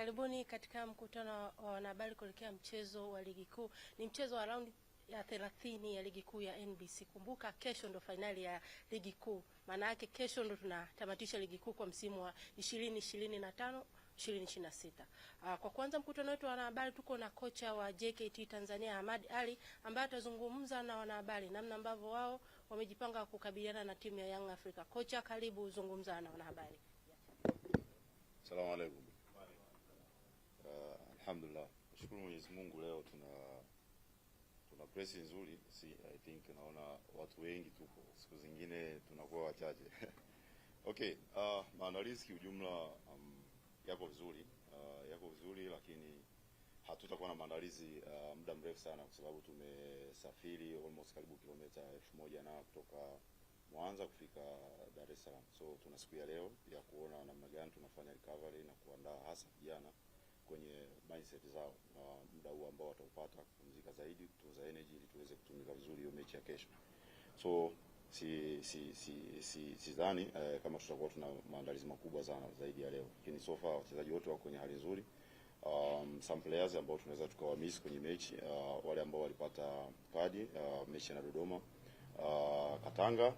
Karibuni katika mkutano wa wanahabari kuelekea mchezo wa ligi kuu. Ni mchezo wa raundi ya 30 ya ligi kuu ya NBC. Kumbuka kesho ndo finali ya ligi kuu. Maana yake kesho ndo tunatamatisha ligi kuu kwa msimu wa 2025 2026. Kwa kwanza mkutano wetu wa wanahabari tuko na kocha wa JKT Tanzania Ahmad Ali ambaye atazungumza na wanahabari namna ambavyo wao wamejipanga kukabiliana na timu ya Young Africa. Kocha, karibu zungumza na wanahabari. Asalamu alaykum. Alhamdulillah. Nashukuru Mwenyezi Mungu, leo tuna press nzuri. I think naona watu wengi tupo. Siku zingine tunakuwa wachache. Okay, maandalizi kiujumla yako vizuri, lakini hatutakuwa na maandalizi muda mrefu sana kwa sababu tumesafiri almost karibu kilomita 1000 na kutoka Mwanza kufika Dar es Salaam. So tuna siku ya leo ya kuona namna gani tunafanya recovery na kuandaa hasa vijana kwenye mindset zao na muda huu ambao wataupata kupumzika zaidi, kutunza energy ili tuweze kutumika vizuri hiyo mechi ya kesho. So sidhani kama tutakuwa tuna maandalizi makubwa sana zaidi ya leo. Lakini so far wachezaji wote wako kwenye hali nzuri. Some players ambao tunaweza tukawamiss kwenye mechi, wale ambao walipata kadi mechi na Dodoma. Katanga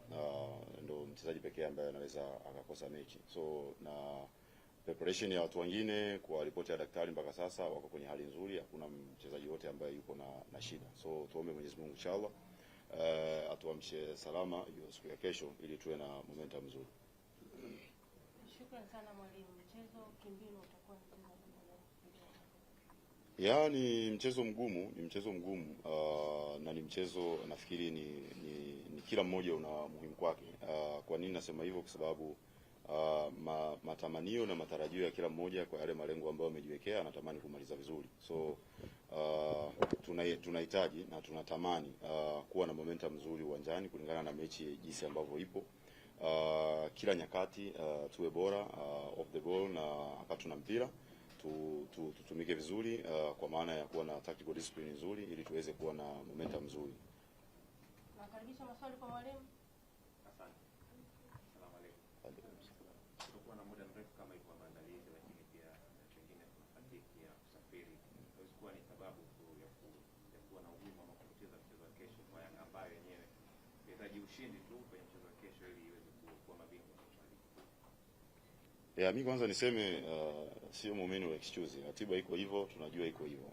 ndo mchezaji pekee ambaye anaweza akakosa mechi. So na preparation ya watu wengine kwa ripoti ya daktari mpaka sasa wako kwenye hali nzuri, hakuna mchezaji wote ambaye yuko na shida. So tuombe Mwenyezi Mungu inshallah atuamshe salama hiyo siku ya kesho ili tuwe na momentum mzuri. Shukrani sana mwalimu. Mchezo kimbinu utakuwa ni mchezo mgumu, na ni mchezo nafikiri ni kila mmoja una muhimu kwake. Kwa nini nasema hivyo? Kwa sababu matamanio na matarajio ya kila mmoja kwa yale malengo ambayo amejiwekea, anatamani kumaliza vizuri. So tunahitaji na tunatamani kuwa na momentum mzuri uwanjani kulingana na mechi jinsi ambavyo ipo. Kila nyakati tuwe bora off the ball na wakati tuna mpira tutumike vizuri, kwa maana ya kuwa na tactical discipline nzuri ili tuweze kuwa na momentum mzuri. Nakaribisha maswali kwa mwalimu. Asante. Asalamu alaykum. Tutakuwa na muda mrefu kama iko maandalizi, lakini pia pengine kuna fatigue ya kusafiri. Haiwezi kuwa ni sababu ya kuwa na ugumu ama kupoteza mchezo wa kesho kwa Yanga ambayo yenyewe inahitaji ushindi tu kwenye mchezo wa kesho ili iweze kuwa mabingwa. Mimi kwanza niseme sio moment wa excuse. Ratiba iko hivyo, tunajua iko hivyo.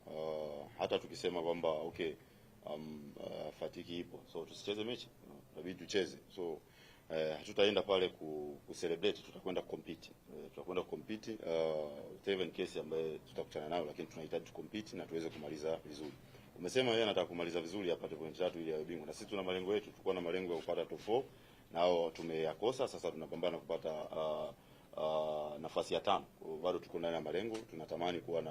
Hata tukisema kwamba okay, fatiki ipo, so tusicheze mechi, inabidi tucheze. So hatutaenda pale ku celebrate, tutakwenda compete. Even case ambaye tutakutana nayo, lakini tunahitaji compete na tuweze kumaliza vizuri. Umesema yeye anataka kumaliza vizuri apate point 3 ili awe bingwa. Na sisi tuna malengo yetu, tulikuwa na malengo ya kupata top 4 nao tumeyakosa. Sasa tunapambana kupata nafasi ya 5. Bado tuko ndani ya malengo, tunatamani kuwa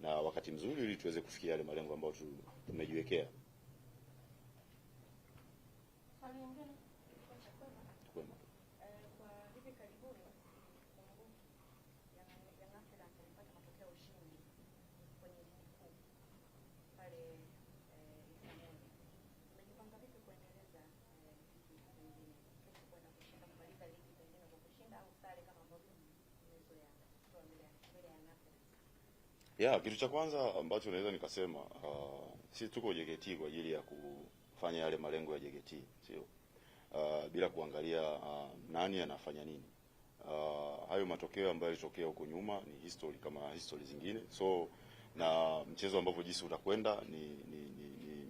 na wakati mzuri ili tuweze kufikia yale malengo ambayo tumejiwekea. Kitu cha kwanza ambacho naweza nikasema, sisi tuko JKT kwa ajili ya kufanya yale malengo ya JKT, sio bila kuangalia nani anafanya nini. Hayo matokeo ambayo yalitokea huko nyuma ni history kama history zingine. So na mchezo ambao jinsi utakwenda ni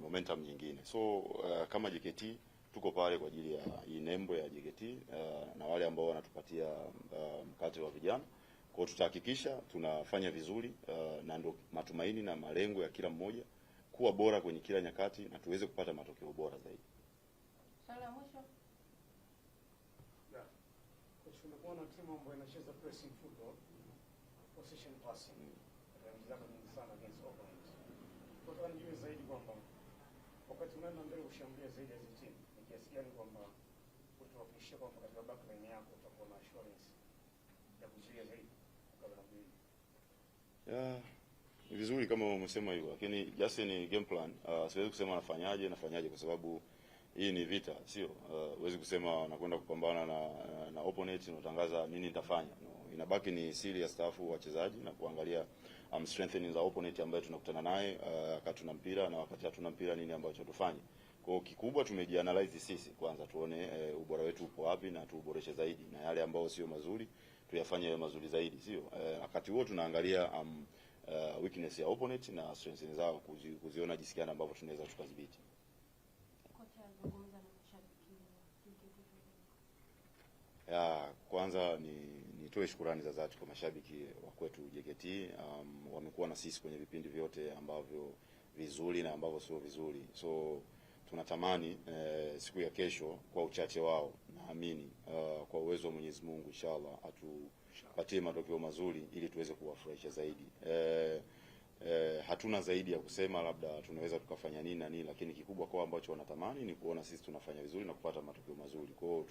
momentum nyingine. So kama JKT tuko pale kwa ajili ya hii nembo ya JKT na wale ambao wanatupatia mkate wa vijana. Kwa tutahakikisha tunafanya vizuri, na ndio matumaini na malengo ya kila mmoja kuwa bora kwenye kila nyakati na tuweze kupata matokeo bora zaidi. Swali la mwisho. Tumekuwa na timu ambayo inacheza pressing football, possession passing. Mzako ni sana against opponents. Kwa hiyo nijue zaidi kwamba wakati unaenda mbele ushambulia zaidi ya hizo timu, ni kiasi gani kwamba utawakishia kwamba katika backline yako utakuwa na assurance ya kuzuia zaidi kabla ya kuingia. Ni vizuri kama umesema hivyo, lakini just ni game plan. Siwezi kusema nafanyaje kwa sababu hii ni vita, sio huwezi kusema nakwenda kupambana na opponent unatangaza nini nitafanya. No, inabaki ni siri ya stafu wachezaji na kuangalia strengthening the opponent ambaye tunakutana naye wakati tuna mpira na wakati hatuna mpira, nini ambacho tufanye. Kwa kikubwa tumejianalyze sisi kwanza, tuone ubora wetu upo wapi na tuuboreshe zaidi, na yale ambao sio mazuri tuyafanye mazuri zaidi, sio wakati huo tunaangalia weakness ya opponent na strengths zao, kuziona jinsi gani ambavyo tunaweza tukadhibiti. Kwanza nitoe shukrani za dhati kwa mashabiki wa kwetu JKT. Wamekuwa na sisi kwenye vipindi vyote ambavyo vizuri na ambavyo sio vizuri, so tunatamani siku ya kesho kwa uchache wao, naamini kwa uwezo wa Mwenyezi Mungu inshallah atupatie matokeo mazuri ili tuweze kuwafurahisha zaidi. Hatuna zaidi ya kusema, labda tunaweza tukafanya nini na nini, lakini kikubwa kwa ambacho wanatamani ni kuona sisi tunafanya vizuri na kupata matokeo mazuri. Kwa hiyo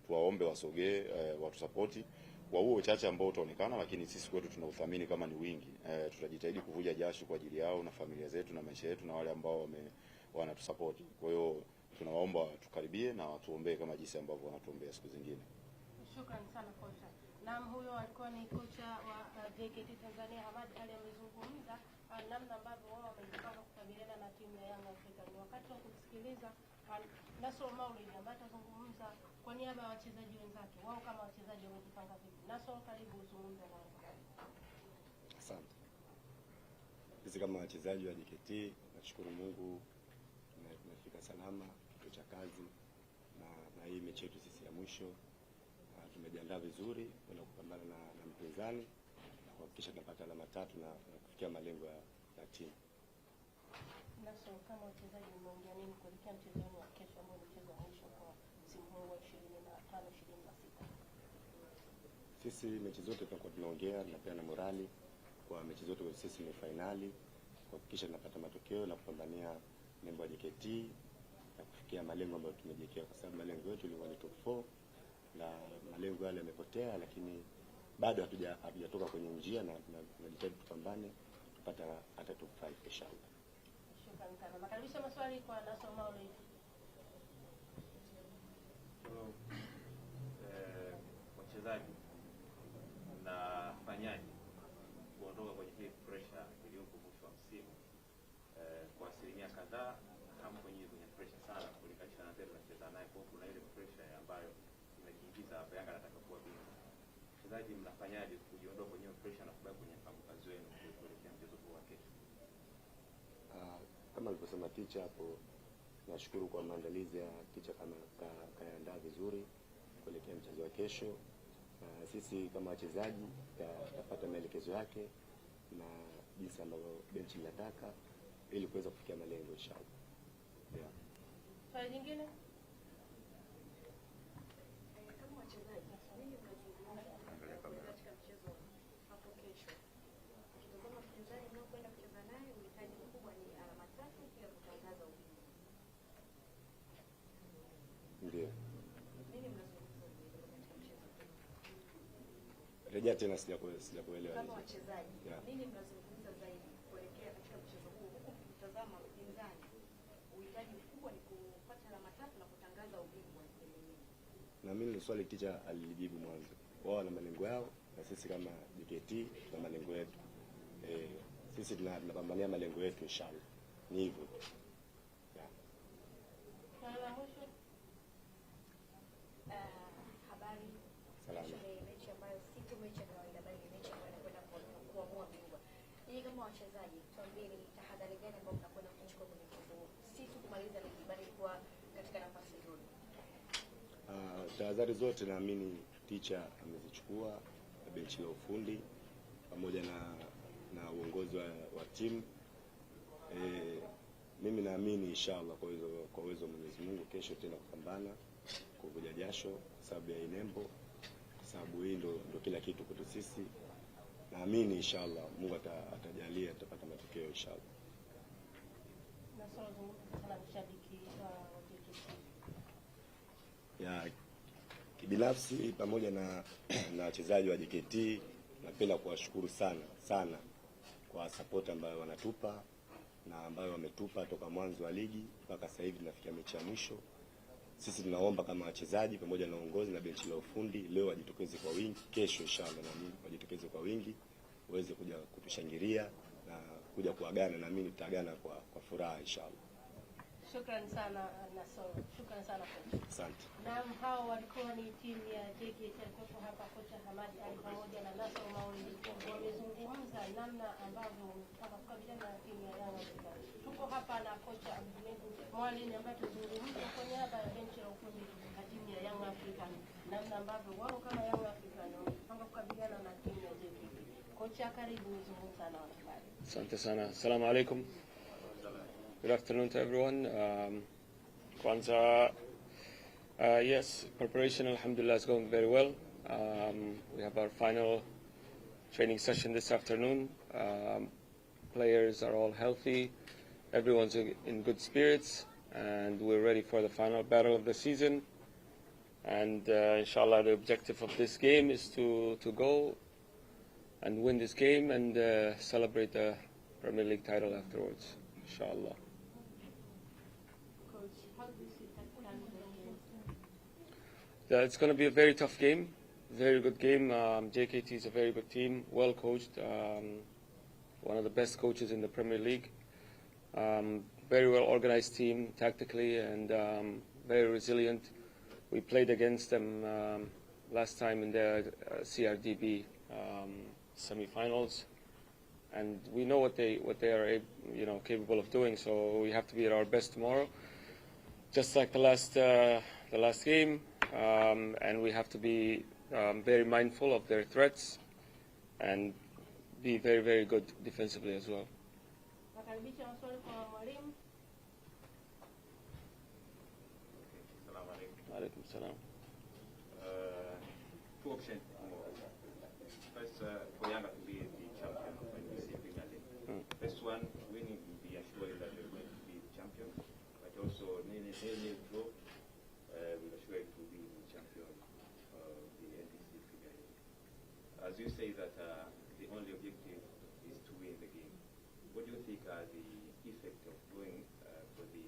tuwaombe wasogee, watusapoti kwa huo uchache ambao utaonekana, lakini sisi kwetu tunauthamini kama ni wingi. Tutajitahidi kuvuja jasho kwa ajili yao na familia zetu na maisha yetu na wale ambao wanatusapoti. Kwa hiyo tunawaomba tukaribie na watuombee kama jinsi ambavyo wanatuombea siku zingine. Shukrani sana kocha. Naam, huyo alikuwa ni kocha wa JKT Tanzania Hamad Ali, amezungumza namna ambavyo wao wamejipanga kukabiliana na timu ya Young Africans. Wakati wa kusikiliza Nasor Maulid ambaye atazungumza kwa niaba ya wachezaji wenzake, wao kama wachezaji wamejipanga vipi. Nasor, karibu uzungumze nao. Asante. Sisi kama wachezaji wa JKT nashukuru Mungu tumefika salama kituo cha kazi na hii mechi yetu sisi ya mwisho. Tumejiandaa vizuri kwenda kupambana na mpinzani na kuhakikisha tunapata alama 3 na kufikia malengo ya timu. Nasor, kama wachezaji mmeongea nini kuelekea mchezo wa kesho ambao ni mchezo wa mwisho kwa msimu huu wa 25-26? Sisi mechi zote tunakuwa tunaongea, tunapeana morali kwa mechi zote, kwa sisi ni finali, kuhakikisha tunapata matokeo na kupambania nembo ya JKT na kufikia malengo ambayo tumejiwekea, kwa sababu malengo yetu ilikuwa ni top 4 na malengo yale yamepotea, lakini bado hatujatoka kwenye njia na tunajitahidi tupambane tupata hata top 5 inshallah. Shukrani sana. Nakaribisha maswali kwa Nasor Maulid. Wachezaji mnafanyaje kuondoka kwenye hii pressure iliyopo mwisho wa msimu? Kwa asilimia kadhaa hamko kwenye pressure sana kulinganisha na zile tunacheza naye, kwa kuna ile pressure ambayo inajiingiza hapa, Yanga anataka kuwa bingwa. Wachezaji mnafanyaje kujiondoa kwenye pressure na kubaki kwenye kazi wenu kuelekea mchezo huu wa kesho? Kama alivyosema ticha hapo, nashukuru kwa maandalizi ya ticha kama kaandaa vizuri kuelekea mchezo wa kesho. Sisi kama wachezaji tutapata maelekezo yake na jinsi ambavyo benchi linataka ili kuweza kufikia malengo inshallah. Yeah. Swali jingine? Kama wachezaji nini mnazungumza katika mchezo hapo kesho? Kitazama mpinzani mnaokwenda kucheza naye, uhitaji mkubwa ni alama 3 pia kutangaza ubingwa. Ndio. Nini mnazungumza katika mchezo? Rejea tena, sijakuelewa. Kama wachezaji nini mnazungumza zaidi kuelekea katika mchezo huu, huku mkitazama mpinzani uhitaji mkubwa ni kupata alama 3 na kutangaza ubingwa? Na mimi ni swali ticha alilijibu mwanzo. Wao wana malengo yao na sisi kama JKT tuna malengo yetu. Sisi tunapambania malengo yetu inshallah. Ni hivyo. Habari. Salama. Mechi ambayo si tu mechi ya kawaida, bali ni mechi ambayo inakwenda kuamua bingwa. Ninyi kama wachezaji, tuambie ni tahadhari gani ambayo mnakwenda kuchukua kwenye mchezo huu? Si tu kumaliza ligi, bali kuwa katika nafasi nzuri. Tahadhari zote naamini ticha amezichukua na benchi la ufundi pamoja na uongozi wa timu. Mimi naamini inshallah kwa uwezo wa Mwenyezi Mungu kesho tena kupambana kuvuja jasho kwa sababu ya nembo, kwa sababu hii ndo kila kitu kwetu sisi. Naamini inshallah Mungu atajalia tutapata matokeo inshallah. Ya kibinafsi pamoja na wachezaji wa JKT, napenda kuwashukuru sana kwa support ambayo wanatupa na ambayo wametupa toka mwanzo wa ligi mpaka sasa hivi tunafikia mechi ya mwisho. sisi tunaomba kama wachezaji pamoja na uongozi na benchi la ufundi leo wajitokeze kwa wingi, kesho inshallah na mimi wajitokeze kwa wingi waweze kuja kutushangilia na kuja kuagana, na mimi nitaagana kwa furaha inshallah. Shukrani sana Nasoro. Shukrani sana coach. Asante. Naam, hao walikuwa ni timu ya JKT alikuwa hapa kocha Hamad Ali pamoja na Nasoro Maulidi. Wamezungumza namna ambavyo kama kukabiliana na timu ya Young Africans. Tuko hapa na kocha Abdulmejid Mwalimu ambaye tuzungumza kwa niaba ya benchi la ufundi na timu ya Young Africans. Namna ambavyo wao kama Young Africans wamepanga kukabiliana na timu ya JKT. Kocha, karibu nizungumza na wanahabari. Asante sana. Assalamu alaikum. Good afternoon to everyone. Kwanza, yes, preparation alhamdulillah is going very well. We have our final training session this afternoon. Players are all healthy. Everyone's in good spirits, and we're ready for the final battle of the season. And inshallah, the objective of this game is to go and win this game and celebrate the Premier League title afterwards, inshallah. It's going to be a very tough game, very good game. JKT is a very good team, well coached, one of the best coaches in the Premier League. Very well organized team tactically and very resilient. We played against them last time in the CRDB semi-finals, and we know what they are capable of doing. So we have to be at our best tomorrow, just like the last game. And we have to be very mindful of their threats and be very, very good defensively as well. Alaikum salam. Two options. First, for Yanga to be the champion of NBC Premier League. First one, winning will be assured that they're going to be the champion, but also nil draw will assure to be the champion of the NBC Premier League. As you say that the only objective is to win the game, what do you think are the effect of going for the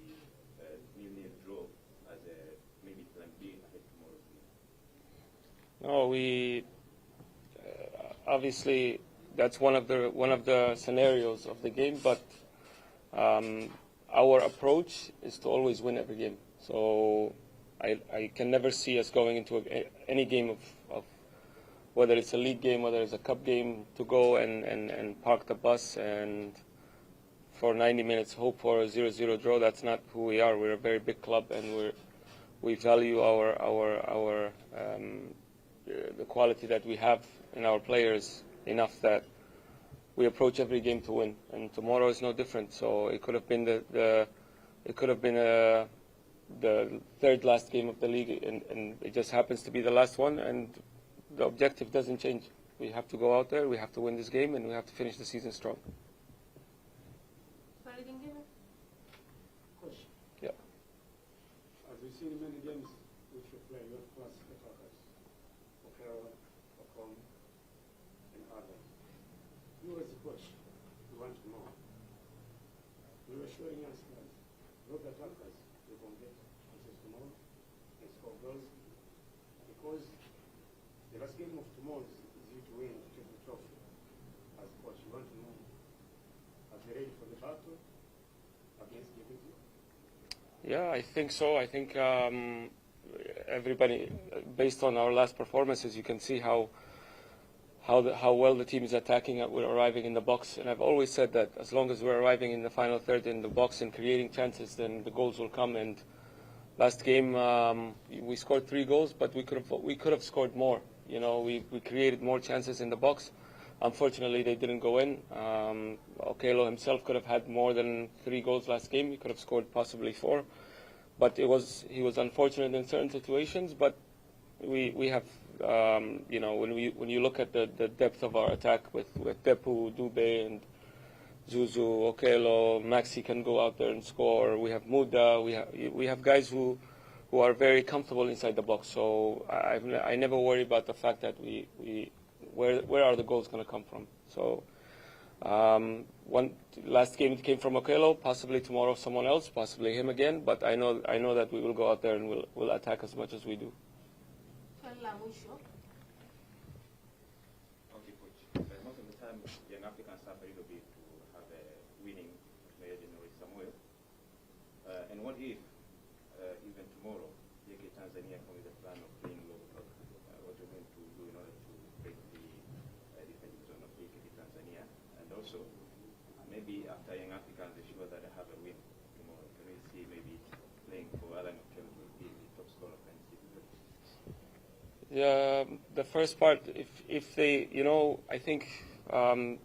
nil draw as a maybe plan B ahead tomorrow's game? No, we obviously that's one of the scenarios of the game, but our approach is to always win every game. So I can never see us going into any game of whether it's a league game, whether it's a cup game, to go and park the bus and for 90 minutes hope for a 0-0 draw. That's not who we are. We're a very big club, and we value the quality that we have in our players enough that we approach every game to win. And tomorrow is no different. So it could have been the third last game of the league, and it just happens to be the last one. And the objective doesn't change. We have to go out there, we have to win this game, and we have to finish the season strong. Yeah. As we've seen in many games which you play, you have class attackers, Okero, Ocon, and others. You as a coach, you want to know. You are showing us that those attackers you can get chances tomorrow and score goals, because the last game of tomorrow is you to win, to take the trophy. As a coach, you want to know, are they ready for the battle against JKT? Yeah, I think so. I think everybody, based on our last performances, you can see how well the team is attacking. We're arriving in the box, and I've always said that as long as we're arriving in the final third in the box and creating chances, then the goals will come. And last game we scored 3 goals, but we could have scored more. You know, we created more chances in the box. Unfortunately, they didn't go in. Okelo himself could have had more than 3 goals last game. He could have scored possibly 4, but he was unfortunate in certain situations. But we have, you know, when you look at the depth of our attack with Depu, Dube, and Zuzu, Okelo, Maxi can go out there and score. We have Muda. We have guys who are very comfortable inside the box. So I never worry about the fact that where are the goals going to come from. So One last game it came from Okello, possibly tomorrow someone else, possibly him again. But I know that we will go out there and we'll attack as much as we do. Swali la mwisho. Okay, coach. Most of the time, young Africans have a little bit to have a winning player with Samuel. And what if, even tomorrow, JK Tanzania come with a plan of playing low block? What you're going to do in order to break the defensive zone of JK Tanzania? And also, maybe after young Africans, they sure that they have a win tomorrow. Can we see maybe playing for Alan Okello to be the top scorer of NCAA? Yeah, the first part, if they, I think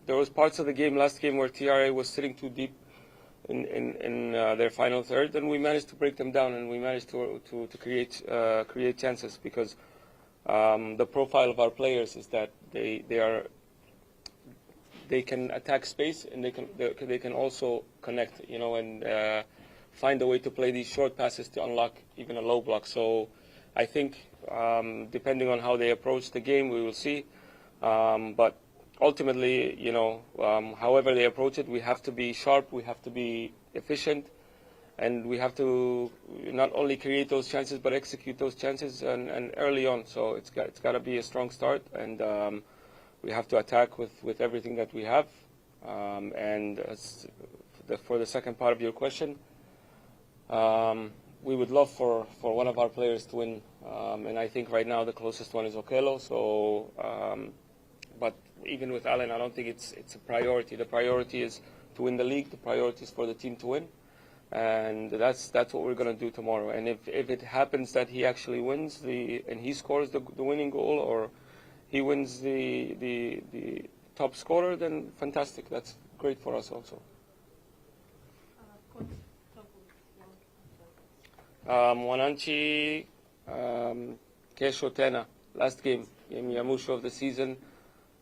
there was parts of the game, last game, where TRA was sitting too deep in their final third, and we managed to break them down, and we managed to create chances, because the profile of our players is that they can attack space, and they can also connect, and find a way to play these short passes to unlock even a low block. So I think depending on how they approach the game, we will see. But ultimately, however they approach it, we have to be sharp, we have to be efficient, and we have to not only create those chances but execute those chances and early on. So it's got to be a strong start, and we have to attack with everything that we have. And for the second part of your question, we would love for one of our players to win, and I think right now the closest one is Okello. So, but even with Allen, I don't think it's a priority. The priority is to win the league. The priority is for the team to win, and that's what we're going to do tomorrow. And if it happens that he actually wins and he scores the winning goal, or he wins the top scorer, then fantastic. That's great for us also. Coach, Wananchi, kesho tena, last game ya mwisho of the season,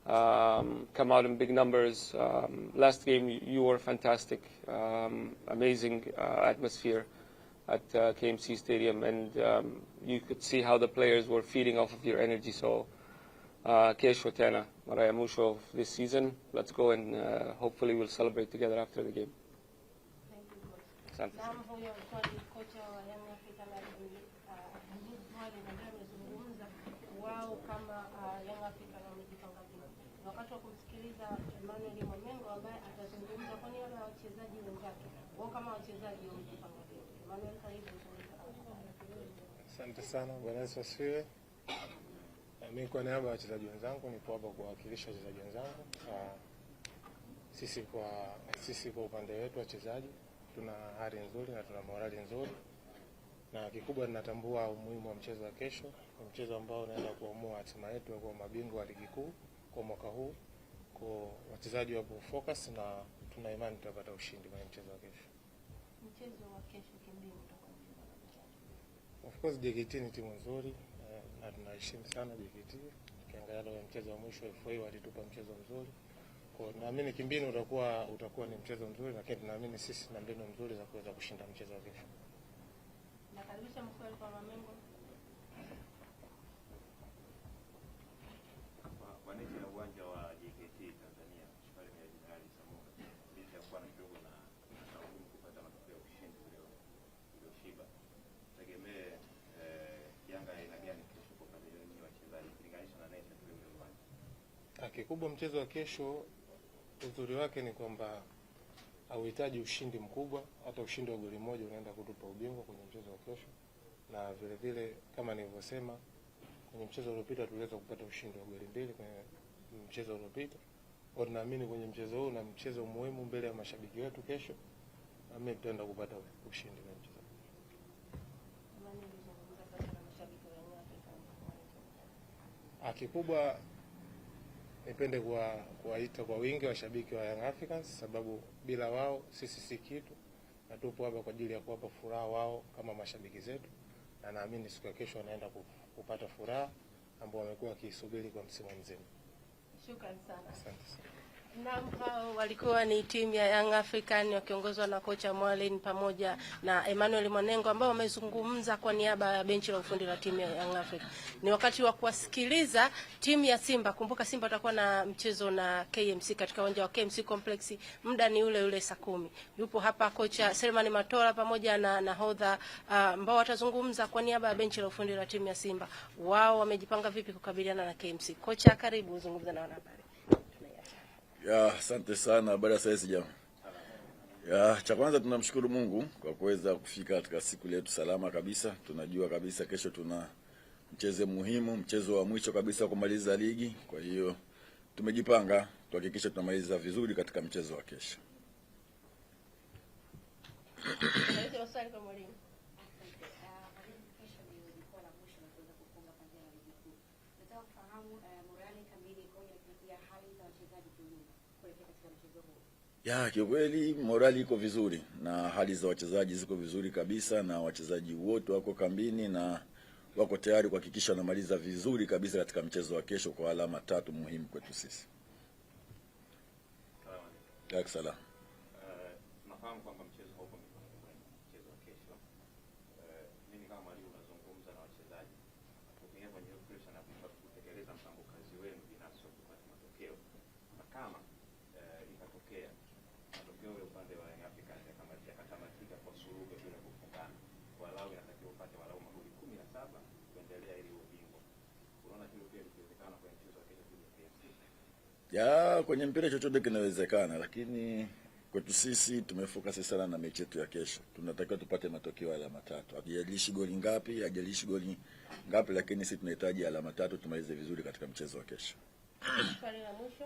come out in big numbers. Last game you were fantastic, amazing atmosphere at KMC Stadium, and you could see how the players were feeding off of your energy. So kesho tena, mara ya mwisho of this season. Let's go, and hopefully we'll celebrate together after the game. thank you, coach. Asante. Naam, huyo alikuwa ni kocha wa Young African Abdul Swali, na ndio amezungumza wao kama Young African wamejipanga vipi. Na wakati wa kumsikiliza Emmanuel Mwamengo ambaye atazungumza kwa niaba ya wachezaji wenzake, wao kama wachezaji wamejipanga vipi. Emmanuel, karibu zungumza. Asante sana, Bwana Yesu asifiwe. Mimi kwa niaba ya wachezaji wenzangu nipo hapa kuwakilisha wachezaji wenzangu. Sisi kwa upande wetu wachezaji tuna hali nzuri na tuna morali nzuri, na kikubwa tunatambua umuhimu wa mchezo wa kesho. Ni mchezo ambao unaenda kuamua hatima yetu ya kuwa mabingwa wa ligi kuu kwa mwaka huu. Kwa wachezaji wapo focus, na tuna imani tutapata ushindi kwenye mchezo wa kesho. Mchezo wa kesho kimbinu utakuwa Of course JKT ni timu nzuri, na tunaheshimu sana JKT. Ukiangalia leo mchezo wa mwisho FA walitupa mchezo mzuri. Kwa naamini kimbinu utakuwa ni mchezo mzuri, lakini tunaamini sisi na mbinu nzuri za kuweza kushinda mchezo wa kesho. nakaribisha mswali kwa Mwamengo. Wananchi na uwanja wa JKT Tanzania Shifari ya Jenerali Samoa licha ya kuwa na kidogo na ugumu kupata matokeo ya ushindi ulioshiba, tegemee Yanga ina gani kesho kwa pande yenu wachezaji kulinganisha na Nature ule uwanja? Kikubwa mchezo wa kesho, uzuri wake ni kwamba hauhitaji ushindi mkubwa. Hata ushindi wa goli moja unaenda kutupa ubingwa kwenye mchezo wa kesho. Na vile vile kama nilivyosema, kwenye mchezo uliopita tuliweza kupata ushindi wa goli 2 kwenye mchezo uliopita. Kwa tunaamini kwenye mchezo huu na mchezo muhimu mbele ya mashabiki wetu kesho, na mimi tutaenda kupata ushindi kwenye mchezo. Kikubwa nipende kuwaita kwa wingi washabiki wa Young Africans, sababu bila wao sisi si kitu, na tupo hapa kwa ajili ya kuwapa furaha wao kama mashabiki zetu, na naamini siku ya kesho wanaenda kupata furaha ambao wamekuwa wakisubiri kwa msimu mzima. Shukrani sana. Asante sana. Hao walikuwa ni timu ya Young African wakiongozwa na kocha Mwalin pamoja na Emmanuel Mwanengo ambao wamezungumza kwa niaba ya benchi la ufundi la timu ya Young African. Ni wakati wa kuwasikiliza timu ya Simba. Kumbuka Simba watakuwa na mchezo na KMC katika uwanja wa KMC Complex. Muda ni ule ule saa 10. Yupo hapa kocha Selman Matola pamoja na nahodha ambao watazungumza kwa niaba ya benchi la ufundi la timu ya Simba. Wao wamejipanga vipi kukabiliana na KMC. Kocha, karibu uzungumze na wanahabari. Ya, asante sana. Habari ya sasa jamaa. Ya, cha kwanza tunamshukuru Mungu kwa kuweza kufika katika siku letu salama kabisa. Tunajua kabisa kesho tuna mchezo muhimu, mchezo wa mwisho kabisa kumaliza ligi. Kwa hiyo tumejipanga tuhakikishe tunamaliza vizuri katika mchezo wa kesho. Ya, kiukweli morali iko vizuri na hali za wachezaji ziko vizuri kabisa, na wachezaji wote wako kambini na wako tayari kuhakikisha wanamaliza vizuri kabisa katika mchezo wa kesho kwa alama 3 muhimu kwetu sisi. Salamu. Tunafahamu kwamba mchezo hauko mikononi mwenu, mchezo wa kesho. Mimi kama mwalimu nazungumza na wachezaji kupitia kwenye pressure na kutekeleza mpango kazi wenu binafsi wa kupata matokeo. Na kama ikatokea matokeo ya upande wa Young Africans yakatamatika kwa suluhu bila kufungana, walau inatakiwa upate walau magoli 17 kuendelea ili ubingwa. Unaona hilo pia likiwezekana kwenye mchezo wa kesho dhidi ya KMC? Ya, kwenye mpira chochote kinawezekana, lakini kwetu sisi tumefocus sana na mechi yetu ya kesho. Tunatakiwa tupate matokeo ya alama 3. Hajalishi goli ngapi, lakini sisi tunahitaji alama 3 tumalize vizuri katika mchezo wa kesho. Swali la mwisho.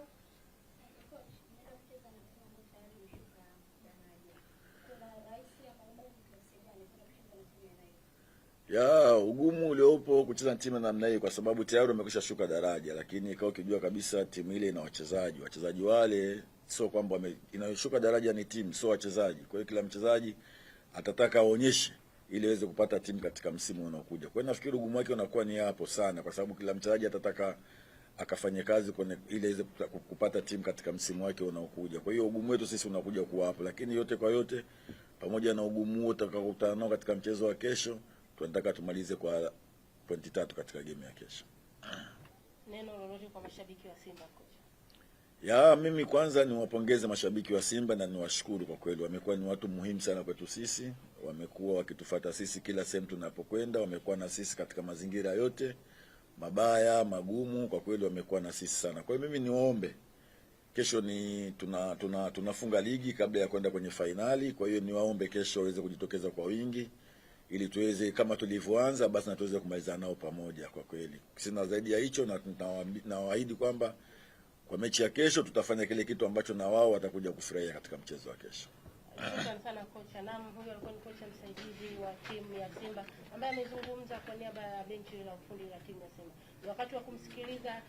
Ya, ugumu uliopo kucheza timu namna hii kwa sababu tayari wamekwisha shuka daraja, lakini kwa ukijua kabisa timu ile ina wachezaji wale sio kwamba inayoshuka daraja ni timu, sio wachezaji. Kwa hiyo kila mchezaji atataka aonyeshe ili aweze kupata timu katika msimu unaokuja. Kwa hiyo nafikiri ugumu wake unakuwa ni hapo sana, kwa sababu kila mchezaji atataka akafanye kazi ili aweze kupata timu katika msimu wake unaokuja. Kwa hiyo ugumu wetu sisi unakuja kuwa hapo, lakini yote kwa yote pamoja na ugumu wote utakakutana nao katika mchezo wa kesho, tunataka tumalize kwa pointi 3 katika game ya kesho. Neno lolote kwa mashabiki wa Simba kocha? Ya, mimi kwanza niwapongeze mashabiki wa Simba na niwashukuru kwa kweli. Wamekuwa ni watu muhimu sana kwetu sisi. Wamekuwa wakitufuata sisi kila sehemu tunapokwenda, wamekuwa na sisi katika mazingira yote, mabaya, magumu, kwa kweli wamekuwa na sisi sana. Kwa hiyo mimi niwaombe kesho tunafunga ligi kabla ya kwenda kwenye finali. Kwa hiyo niwaombe kesho waweze kujitokeza kwa wingi ili tuweze kama tulivyoanza basi na tuweze kumaliza nao pamoja. Kwa kweli sina zaidi ya hicho, na nawaahidi kwamba kwa mechi ya kesho tutafanya kile kitu ambacho na wao watakuja kufurahia katika mchezo wa kesho. Asante sana kocha. Naam, huyo alikuwa ni kocha msaidizi wa timu ya Simba ambaye amezungumza kwa niaba ya benchi la ufundi la timu ya Simba. Ni wakati wa kumsikiliza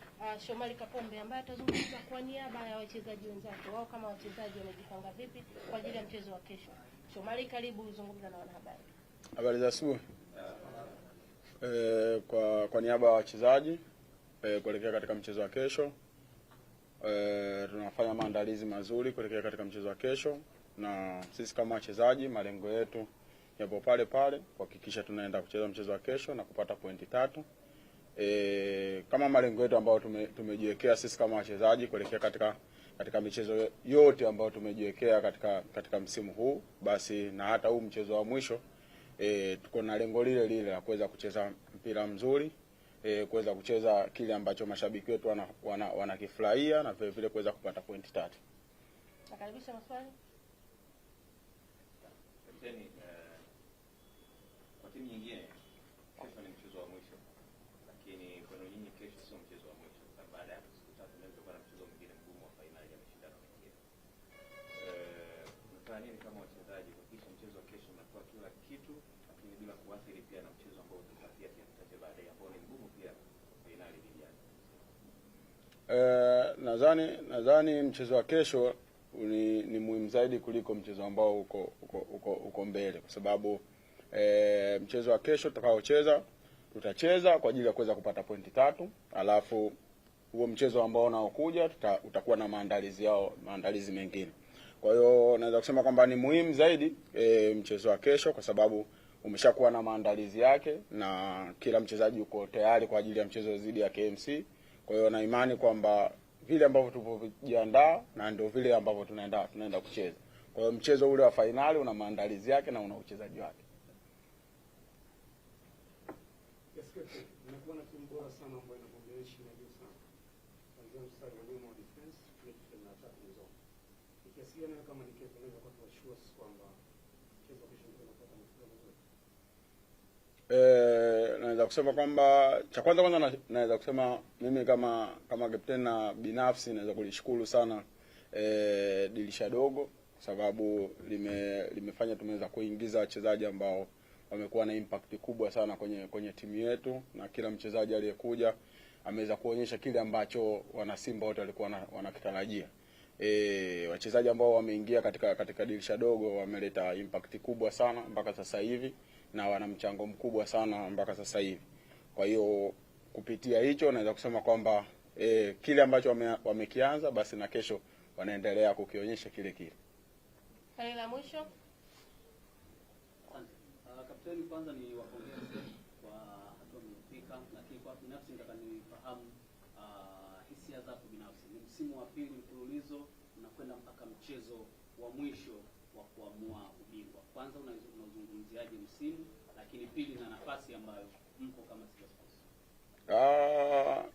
Shomari Kapombe ambaye atazungumza kwa niaba ya wachezaji wenzake. Wao kama wachezaji wamejipanga vipi kwa ajili ya mchezo wa kesho. Shomari, karibu uzungumza na wanahabari. Habari za asubuhi. Kwa niaba ya wachezaji kuelekea katika mchezo wa kesho, tunafanya maandalizi mazuri kuelekea katika mchezo wa kesho, na sisi kama wachezaji malengo yetu yapo pale kuhakikisha tunaenda kucheza mchezo wa kesho na kupata pointi 3. Kama malengo yetu ambayo tumejiwekea sisi kama wachezaji kuelekea katika michezo yote ambayo tumejiwekea katika msimu huu, basi na hata huu mchezo wa mwisho tuko na lengo lile la kuweza kucheza mpira mzuri, kuweza kucheza kile ambacho mashabiki wetu wanakifurahia na vile vile kuweza kupata pointi 3. Nakaribisha maswali. Kapteni, kwa timu nyingine kesho ni mchezo wa mwisho, lakini kwa nyinyi kesho sio mchezo wa mwisho. Baada ya siku 3 mnaweza kuwa na mchezo mwingine mgumu wa finali ya mashindano mengine. Mnafanya nini kama wachezaji kuhakikisha mchezo wa kesho mnatoa kila kitu, lakini bila kuathiri pia na mchezo ambao utafuatia kesho baadaye ambao ni mgumu pia finali vijana? Nadhani mchezo wa kesho ni muhimu zaidi kuliko mchezo ambao uko mbele, kwa sababu mchezo wa kesho tutakaocheza tutacheza kwa ajili ya kuweza kupata pointi 3, alafu huo mchezo ambao unaokuja utakuwa na maandalizi mengine. Kwa hiyo naweza kusema kwamba ni muhimu zaidi mchezo wa kesho, kwa sababu umeshakuwa na maandalizi yake na kila mchezaji yuko tayari kwa ajili ya mchezo dhidi ya KMC. Kwa hiyo na imani kwamba vile ambavyo tulipojiandaa na ndio vile ambavyo tunaenda kucheza. Kwa hiyo mchezo ule wa finali una maandalizi yake na una uchezaji wake. Nimekuwa na timu bora sana ambayo ina combination ya juu sana. Kuanzia mstari wa nyuma wa defense, midfield na attack zone. Kiasi gani kama ni kitu unaweza kuwa sure kwamba mchezo kesho unapata matokeo mazuri? Naweza kusema kwamba cha kwanza naweza kusema mimi kama captain na binafsi naweza kulishukuru sana dirisha dogo, sababu limefanya tumeweza kuingiza wachezaji ambao wamekuwa na impact kubwa sana kwenye timu yetu, na kila mchezaji aliyekuja ameweza kuonyesha kile ambacho wana Simba wote walikuwa wanakitarajia. Wachezaji ambao wameingia katika dirisha dogo wameleta impact kubwa sana mpaka sasa hivi na wana mchango mkubwa sana mpaka sasa hivi. Kwa hiyo kupitia hicho naweza kusema kwamba kile ambacho wamekianza basi na kesho wanaendelea kukionyesha kile. Swali la mwisho. Kapteni, kwanza ni wapongeze kwa hatua mlifika, lakini kwa binafsi nataka nifahamu hisia zako binafsi. Ni msimu wa pili mfululizo unakwenda mpaka mchezo wa mwisho wa kuamua ubingwa. Kwanza unazungumziaje msimu, lakini pili na nafasi ambayo mko kama Simba Sports?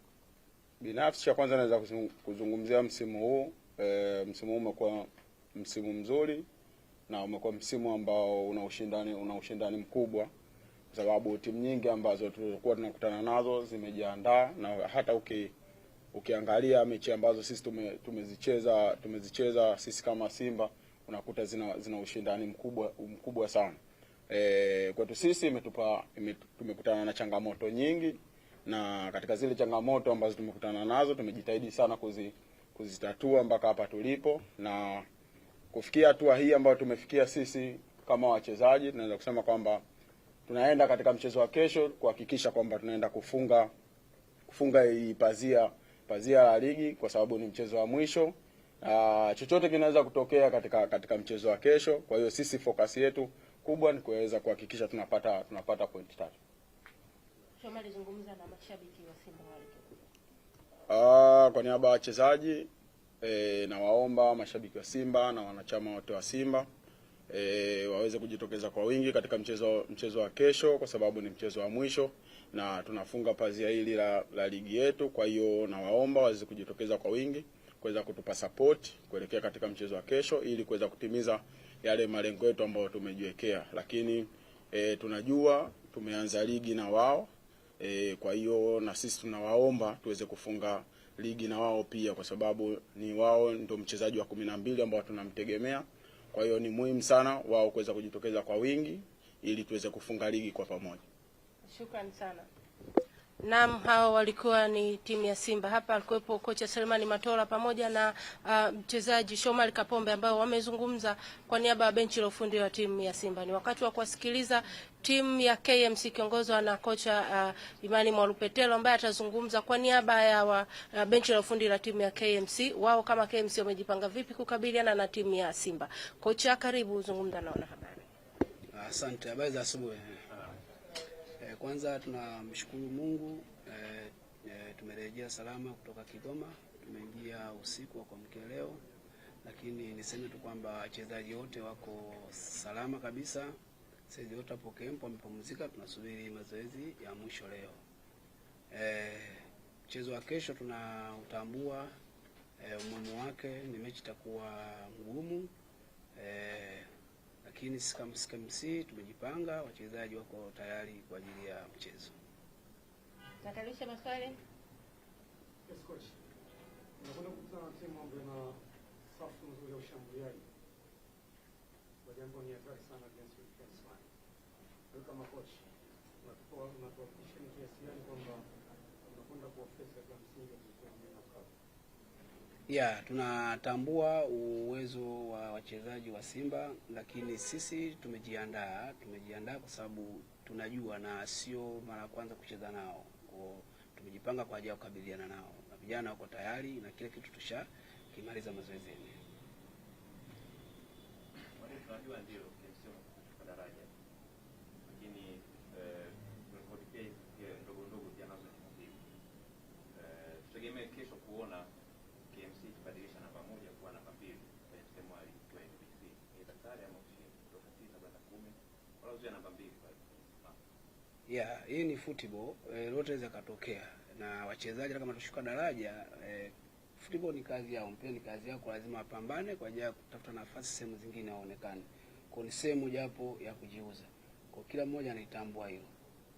Binafsi cha kwanza naweza kuzungumzia msimu huu. Msimu huu umekuwa msimu mzuri na umekuwa msimu ambao una ushindani mkubwa, kwa sababu timu nyingi ambazo tulikuwa tunakutana nazo zimejiandaa, na hata ukiangalia mechi ambazo sisi tumezicheza sisi kama Simba unakuta zina ushindani mkubwa sana. Kwetu sisi tumekutana na changamoto nyingi, na katika zile changamoto ambazo tumekutana nazo tumejitahidi sana kuzitatua mpaka hapa tulipo, na kufikia hatua hii ambayo tumefikia sisi kama wachezaji. Tunaweza kusema kwamba tunaenda katika mchezo wa kesho kuhakikisha kwamba tunaenda kufunga hii pazia la ligi, kwa sababu ni mchezo wa mwisho. Chochote kinaweza kutokea katika mchezo wa kesho. Kwa hiyo sisi focus yetu kubwa ni kuweza kuhakikisha tunapata point 3. Shoma alizungumza na mashabiki wa Simba wale. Kwa niaba ya wachezaji na waomba mashabiki wa Simba na wanachama wote wa Simba waweze kujitokeza kwa wingi katika mchezo wa kesho, kwa sababu ni mchezo wa mwisho na tunafunga pazia hili la ligi yetu. Kwa hiyo na waomba waweze kujitokeza kwa wingi kuweza kutupa support kuelekea katika mchezo wa kesho, ili kuweza kutimiza yale malengo yetu ambayo tumejiwekea. Lakini tunajua tumeanza ligi na wao, kwa hiyo na sisi tunawaomba tuweze kufunga ligi na wao pia, kwa sababu ni wao ndio mchezaji wa 12 ambao tunamtegemea. Kwa hiyo ni muhimu sana wao kuweza kujitokeza kwa wingi ili tuweze kufunga ligi kwa pamoja. Shukrani sana. Naam, hao walikuwa ni timu ya Simba. Hapa alikuwepo kocha Selemani Matola pamoja na mchezaji Shomari Kapombe, ambao wamezungumza kwa niaba ya benchi la ufundi wa timu ya Simba. Ni wakati wa kuwasikiliza timu ya KMC kiongozwa na kocha Imani Mwalupetelo, ambaye atazungumza kwa niaba ya benchi la ufundi la timu ya KMC. Wao kama KMC wamejipanga vipi kukabiliana na timu ya Simba. Kocha, karibu zungumza na wanahabari. Asante. Habari za asubuhi. Kwanza tunamshukuru Mungu, tumerejea salama kutoka Kigoma. Tumeingia usiku wa kuamkia leo, lakini niseme tu kwamba wachezaji wote wako salama kabisa. Sisi wote hapo camp wamepumzika, tunasubiri mazoezi ya mwisho leo. Mchezo wa kesho tunautambua umuhimu wake, ni mechi itakuwa ngumu. Lakini kama KMC tumejipanga, wachezaji wako tayari kwa ajili ya mchezo. Natalisha maswali? Yes coach. Unakwenda kukutana na timu ambayo ina safu nzuri ya ushambuliaji. Kwa jambo ni hatari sana against defense line. Wewe kama coach, unatuhakikishia ni kiasi gani kwamba unakwenda kuofesa kwa msingi wa kuzuia makao? Tunatambua uwezo wa wachezaji wa Simba, lakini sisi tumejiandaa kwa sababu tunajua na sio mara kwanza kucheza nao. Kwa tumejipanga kwa ajili ya kukabiliana nao, na vijana wako tayari na kile kitu tushakimaliza mazoezi yenyewe. Tunajua ndio KMC kwa daraja, lakini ndogo pia nazo ni muhimu. Tutegemee kesho kuona KMC kubadilisha namba 1 kuwa namba 2 kwenye msimu wa ligi ya NBC. Ni daktari ama ushindi kutoka 9 kwenda 10 wala uzia namba 2 pale. Yeah, hii ni football, lote inaweza katokea. Na wachezaji kama tushuka daraja, football ni kazi yao, mpira ni kazi yao, lazima wapambane kwa ajili ya kutafuta nafasi sehemu zingine waonekane. Kwa ni sehemu japo ya kujiuza. Kwa kila mmoja anaitambua hilo.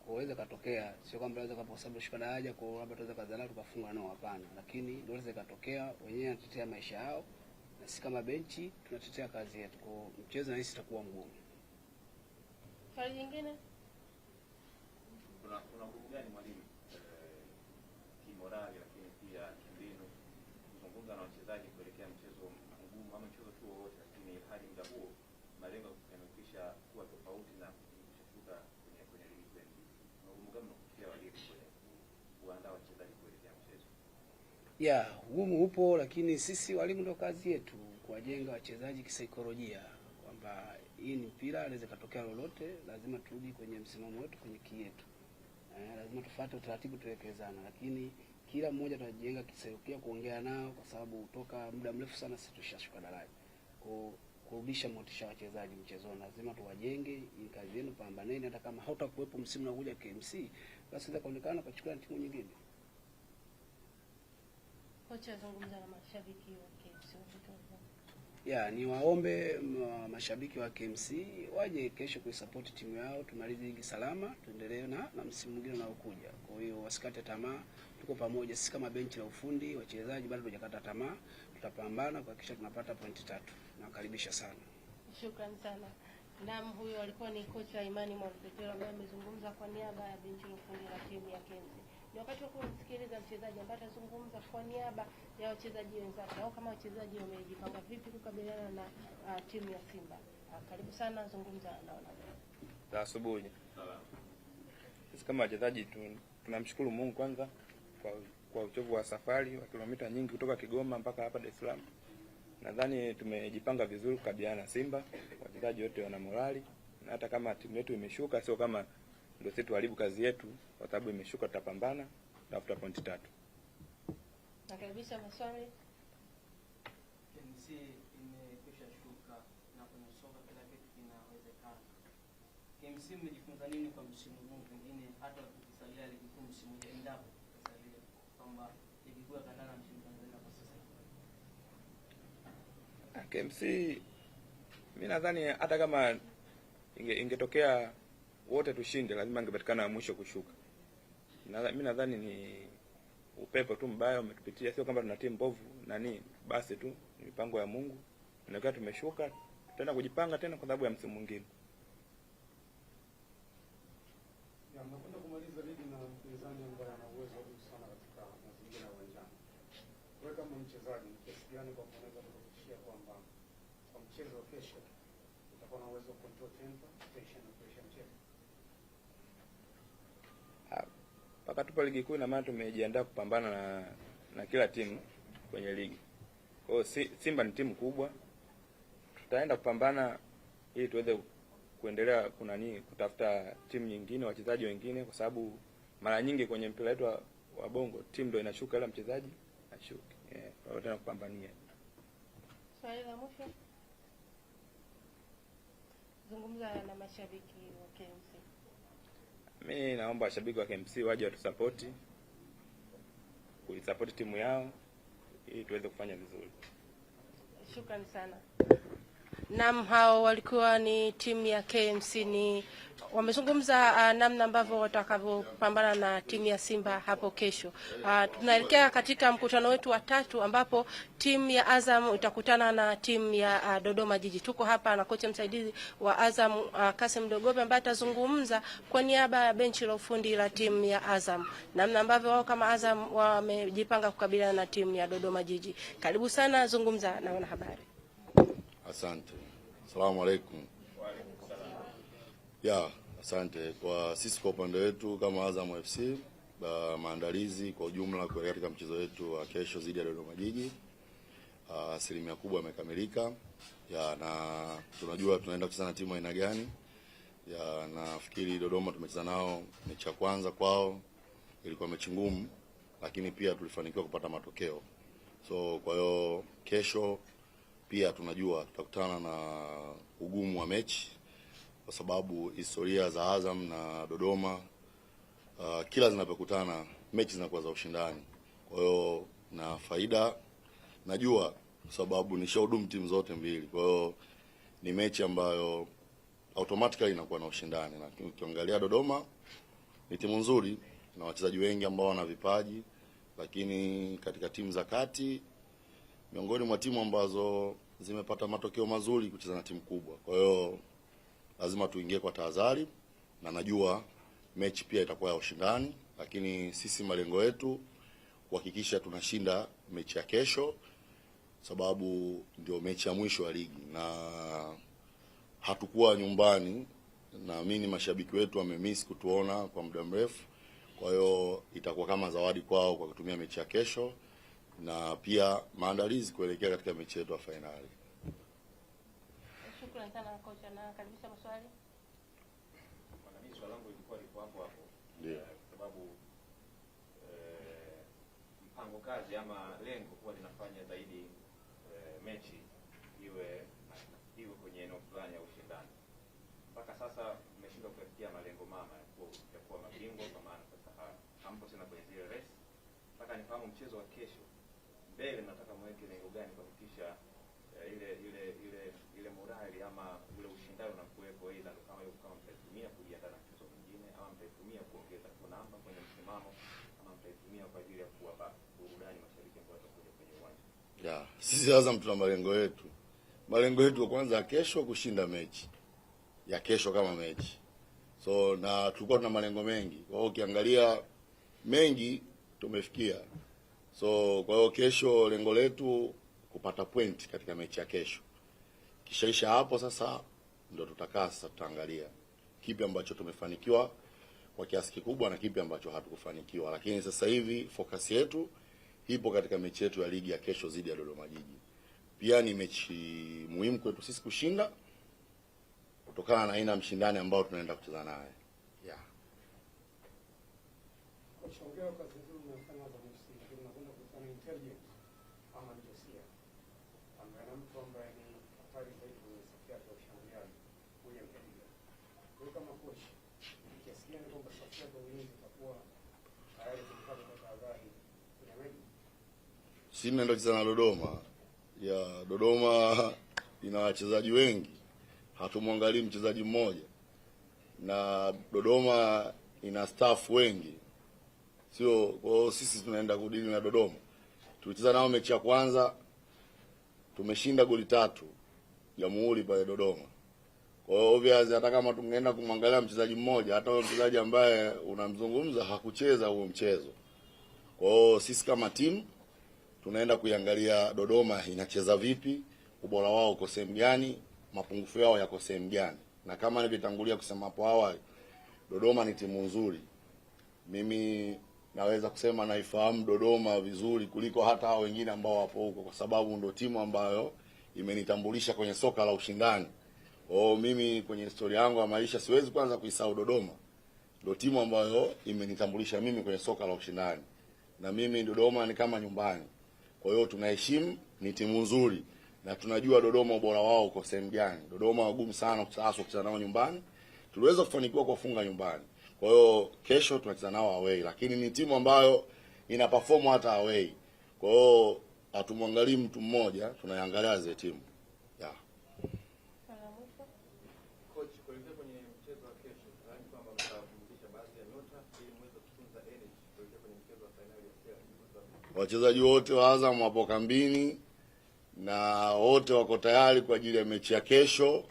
Kwa waweza katokea, sio kwamba unaweza kwa sababu tushuka daraja kwa labda tuweza kazana tukafunga, no, hapana. Lakini lote katokea, wenyewe wanatetea maisha yao na sisi kama benchi tunatetea kazi yetu. Kwa mchezo na hisi itakuwa ngumu. Swali jingine? Kuna nguvu gani mwalimu kimorali lakini pia kimbinu kuzungumza na wachezaji kuelekea mchezo mgumu ama mchezo tu wowote, lakini hadi muda huo malengo yamekwisha kuwa tofauti na kushuka kwenye ligi kuu? Na nguvu gani mnakutia walimu kwenye kuandaa wachezaji kuelekea mchezo? Yeah, ngumu upo, lakini sisi walimu ndio kazi yetu kuwajenga wachezaji kisaikolojia kwamba hii ni mpira, inaweza katokea lolote, lazima turudi kwenye msimamo wetu, kwenye kii yetu. Lazima tufuate utaratibu, tuwekezana, lakini kila mmoja tunajenga kisaikolojia, kuongea nao kwa sababu kutoka muda mrefu sana sisi tushashuka daraja. Kurudisha motisha wachezaji mchezoni, lazima tuwajenge, ni kazi yenu, pambaneni. Hata kama hautakuwepo msimu unaokuja KMC, basi inaweza kuonekana kuchukua timu nyingine. Kocha azungumza na mashabiki wa KMC. Yeah, ni waombe mashabiki wa KMC waje kesho kuisupport timu yao, tumalize ligi salama, tuendelee na msimu mwingine unaokuja. Kwa hiyo wasikate tamaa, tuko pamoja sisi kama benchi la ufundi, wachezaji bado hujakata tamaa, tutapambana kuhakikisha tunapata pointi 3. Nakaribisha sana. Shukrani sana. Naam, huyo alikuwa ni kocha Imani Mwakipetero ambaye amezungumza kwa niaba ya benchi la ufundi la timu ya KMC. Ni wakati wa kumsikiliza mchezaji ambaye atazungumza kwa niaba ya wachezaji wenzake au kama wachezaji wamejipanga vipi kukabiliana na timu ya Simba. Karibu sana, zungumza na wana. Asubuhi. Sisi kama wachezaji tunamshukuru Mungu kwanza kwa uchovu wa safari wa kilomita nyingi kutoka Kigoma mpaka hapa Dar es Salaam. Nadhani tumejipanga vizuri kukabiliana na Simba. Wachezaji wote wana morali, na hata kama timu yetu imeshuka, sio kama ndio sisi tuharibu kazi yetu, kwa sababu imeshuka, tutapambana tafuta pointi 3. Nakaribisha maswali. KMC imekwisha shuka na kwenye soka kila kitu kinawezekana. KMC mmejifunza nini kwa msimu huu, pengine hata kukisalia ligi kuu msimu ujao, endapo kusalia kwamba ligi kuu ya kandanda nchini Tanzania kwa sasa? KMC mimi nadhani hata kama ingetokea wote tushinde, lazima ingepatikana mwisho kushuka. Mimi nadhani ni upepo tu mbaya umetupitia, sio kama tuna timu mbovu basi tu ni mipango ya Mungu. Inakuwa tumeshuka, tutaenda kujipanga tena kwa sababu ya msimu mwingine. Ya mnakwenda kumaliza ligi na mpinzani ambaye ana uwezo sana katika mazingira ya uwanjani. Wewe kama mchezaji, kiasi gani kwa unaweza kuhakikishia kwamba kwa mchezo wa kesho utakuwa na uwezo wa control tempo, pressure mchezo? Mpaka tupo ligi kuu, na maana tumejiandaa kupambana na kila timu kwenye ligi. Kwa hiyo Simba ni timu kubwa, tutaenda kupambana ili tuweze kuendelea kutafuta timu nyingine, wachezaji wengine, kwa sababu mara nyingi kwenye mpira wetu wa Bongo timu ndio inashuka ila mchezaji ashuke. Kwa hiyo tena kupambania. Swali la mwisho. Zungumza na mashabiki wa KMC. Mimi naomba washabiki wa KMC waje watusapoti, kuisupport timu yao ili tuweze kufanya vizuri. Shukrani sana. Naam, hao walikuwa ni timu ya KMC, ni wamezungumza namna ambavyo watakavyopambana na timu ya Simba hapo kesho. Tunaelekea katika mkutano wetu wa 3 ambapo timu ya Azam itakutana na timu ya Dodoma Jiji. Tuko hapa na kocha msaidizi wa Azam Kasim Dogobe ambaye atazungumza kwa niaba ya benchi la ufundi la timu ya Azam, namna ambavyo wao kama Azam wamejipanga kukabiliana na timu ya Dodoma Jiji. Karibu sana, zungumza na wanahabari. Asante. Asalamu alaykum. Ya, asante. Kwa sisi kwa upande wetu kama Azam FC maandalizi kwa ujumla kuelekea katika mchezo wetu wa kesho dhidi ya Dodoma Jiji. Asilimia kubwa imekamilika. Na tunajua tunaenda kucheza na timu aina gani. Nafikiri Dodoma tumecheza nao mechi ya kwanza kwao, ilikuwa mechi ngumu, lakini pia tulifanikiwa kupata matokeo. So kwa hiyo kesho pia tunajua tutakutana na ugumu wa mechi, kwa sababu historia za Azam na Dodoma kila zinapokutana mechi zinakuwa za ushindani. Kwa hiyo na faida najua, kwa sababu nishahudumu timu zote mbili. Kwa hiyo ni mechi ambayo automatically inakuwa na ushindani. Na ukiangalia Dodoma ni timu nzuri na wachezaji wengi ambao wana vipaji, lakini katika timu za kati miongoni mwa timu ambazo zimepata matokeo mazuri kucheza na timu kubwa. Kwa hiyo lazima tuingie kwa tahadhari, na najua mechi pia itakuwa ya ushindani, lakini sisi malengo yetu kuhakikisha tunashinda mechi ya kesho, sababu ndio mechi ya mwisho ya ligi na hatukuwa nyumbani. Naamini mashabiki wetu wamemiss kutuona kwa muda mrefu. Kwa hiyo itakuwa kama zawadi kwao kwa kutumia mechi ya kesho, na pia maandalizi kuelekea katika mechi yetu ya finali. Shukrani sana kocha, na karibisha maswali. Swali langu lilikuwa liko hapo. Ndio. Sababu mpango kazi ama lengo huwa linafanya zaidi mechi iwe kwenye eneo fulani ya ushindani. Mpaka sasa mmeshindwa kufikia malengo mama ya kuwa mabingwa, kwa maana sasa hampo tena kwenye zile race. Mpaka nifahamu mchezo wa kesho mbele nataka mweke lengo gani kuhakikisha ile morali ama ule ushindani unakuwepo, aidha kama mtaitumia kujiandaa na mchezo mwingine, ama mtaitumia kuongeza namba kwenye msimamo, ama mtaitumia kwa ajili ya kuwapa burudani mashabiki ambao watakuja kwenye uwanja. Sisi Azam tuna malengo yetu. Malengo yetu ya kwanza kesho kushinda mechi ya kesho kama mechi. So na tulikuwa tuna malengo mengi. Kwa hiyo ukiangalia mengi tumefikia. So kwa hiyo kesho lengo letu kupata point katika mechi ya kesho. Kishaisha hapo sasa ndio tutakaa sasa tutaangalia kipi ambacho tumefanikiwa kwa kiasi kikubwa na kipi ambacho hatukufanikiwa. Lakini sasa hivi focus yetu ipo katika mechi yetu ya ligi ya kesho dhidi ya Dodoma Jiji. Pia ni mechi muhimu kwetu sisi kushinda kutokana na aina mshindani ambao tunaenda kucheza naye. Kocha, ongea kazi nzuri unafanya hapa msimu, lakini unakwenda kufanya intelligence ama njosia. Angalia mtu ambaye ni hatari zaidi kwenye safu yake ya ushambuliaji, William Kediga. Wewe kama coach, kiasi gani kwamba safu yako ya ulinzi itakuwa tayari kupata tahadhari kwenye mechi? Sisi tunaenda kucheza na Dodoma. Dodoma ina wachezaji wengi. Hatumwangalii mchezaji mmoja. Na Dodoma ina staff wengi. Sio kwa sisi tunaenda kudili na Dodoma. Tulicheza nao mechi ya kwanza tumeshinda goli 3 Jamhuri pale Dodoma. Kwa hiyo obviously hata kama tungeenda kumwangalia mchezaji mmoja, hata huyo mchezaji ambaye unamzungumza hakucheza huo mchezo. Kwa hiyo sisi kama timu tunaenda kuiangalia Dodoma inacheza vipi, ubora wao uko sehemu gani, mapungufu yao yako sehemu gani. Na kama nilivyotangulia kusema hapo awali, Dodoma ni timu nzuri. Mimi naweza kusema naifahamu Dodoma vizuri kuliko hata hao wengine ambao wapo huko, kwa sababu ndio timu ambayo imenitambulisha kwenye soka la ushindani. Mimi kwenye historia yangu ya maisha siwezi kwanza kuisahau Dodoma. Ndio timu ambayo imenitambulisha mimi kwenye soka la ushindani. Na mimi Dodoma ni kama nyumbani. Kwa hiyo tunaheshimu, ni timu nzuri na tunajua Dodoma ubora wao uko sehemu gani. Dodoma wagumu sana kucheza nao nyumbani. Tuliweza kufanikiwa kuwafunga nyumbani. Kwa hiyo kesho tunacheza nao away, lakini ni timu ambayo ina perform hata away. Kwa hiyo hatumwangalii mtu mmoja, tunaiangalia zile timu. Coach, kuelekea kwenye mchezo wa kesho, nadhani kwamba mtafundisha baadhi ya nyota ili muweze kutunza energy kuelekea kwenye mchezo wa finali ya CL. Wachezaji wote wa Azam wapo kambini na wote wako tayari kwa ajili ya mechi ya kesho.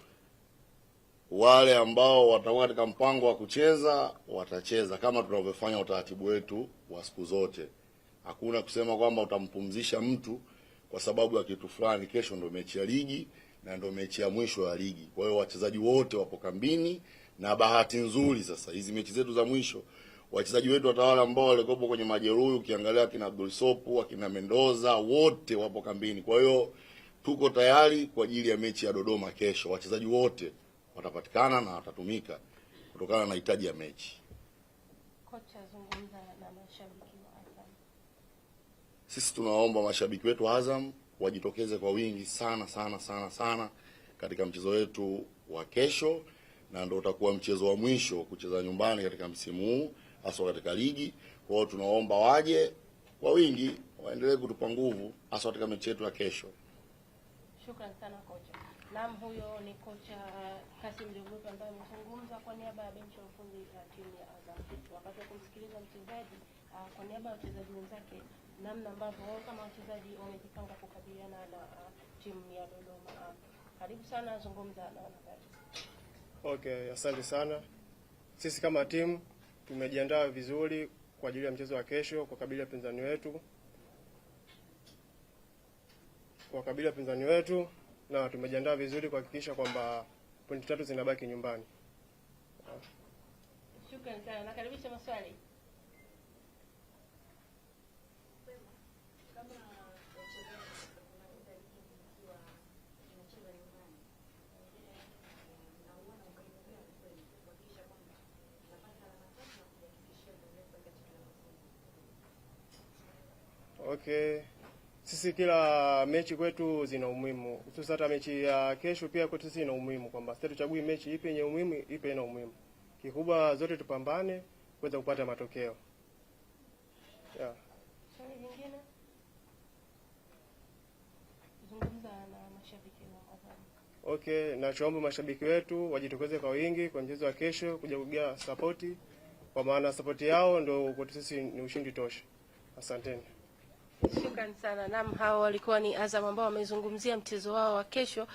Wale ambao watakuwa katika mpango wa kucheza watacheza kama tunavyofanya utaratibu wetu wa siku zote. Hakuna kusema kwamba utampumzisha mtu kwa sababu ya kitu fulani. Kesho ndio mechi ya ligi na ndio mechi ya mwisho ya ligi. Kwa hiyo wachezaji wote wapo kambini, na bahati nzuri sasa hizi mechi zetu za mwisho wachezaji wetu watawala ambao walikuwa kwenye majeruhi, ukiangalia kina Abdul Sopu, akina Mendoza, wote wapo kambini. Kwa hiyo tuko tayari kwa ajili ya mechi ya Dodoma kesho. Wachezaji wote watapatikana na watatumika kutokana na hitaji ya mechi. Kocha, zungumza na mashabiki wa Azam. Sisi tunawaomba mashabiki wetu wa Azam wajitokeze kwa wingi sana katika mchezo wetu wa kesho, na ndio utakuwa mchezo wa mwisho kucheza nyumbani katika msimu huu hasa katika ligi. Kwa hiyo tunaomba waje kwa wingi, waendelee kutupa nguvu hasa katika mechi yetu ya kesho. Shukrani sana kocha. Naam, huyo ni kocha Kasim Jogope ambaye amezungumza kwa niaba ya benchi la ufundi ya timu ya Azam. Wakati wa kumsikiliza mchezaji kwa niaba ya wachezaji wenzake, namna ambavyo wao kama wachezaji wamejipanga kukabiliana na timu ya Dodoma. Karibu sana, zungumza na wanahabari. Okay, asante sana. Sisi kama timu tumejiandaa vizuri kwa ajili ya mchezo wa kesho kukabili wapinzani wetu. Na tumejiandaa vizuri kuhakikisha kwamba pointi 3 zinabaki nyumbani. Shukrani sana. Nakaribisha maswali. Okay. Sisi kila mechi kwetu zina umuhimu. Hususan hata mechi ya kesho pia kwetu sisi ina umuhimu kwamba sisi tuchague mechi ipi yenye umuhimu, ipi ina umuhimu. Kikubwa zote tupambane kuweza kupata matokeo. Yeah. Swali lingine? Zungumza na mashabiki wa Azam. Okay, nachoomba mashabiki wetu wajitokeze kwa wingi kwa mchezo wa kesho kuja kugia support, kwa maana support yao ndio kwetu sisi ni ushindi tosha. Asanteni. Shukrani sana. Naam, hao walikuwa ni Azam ambao wamezungumzia mchezo wao wa kesho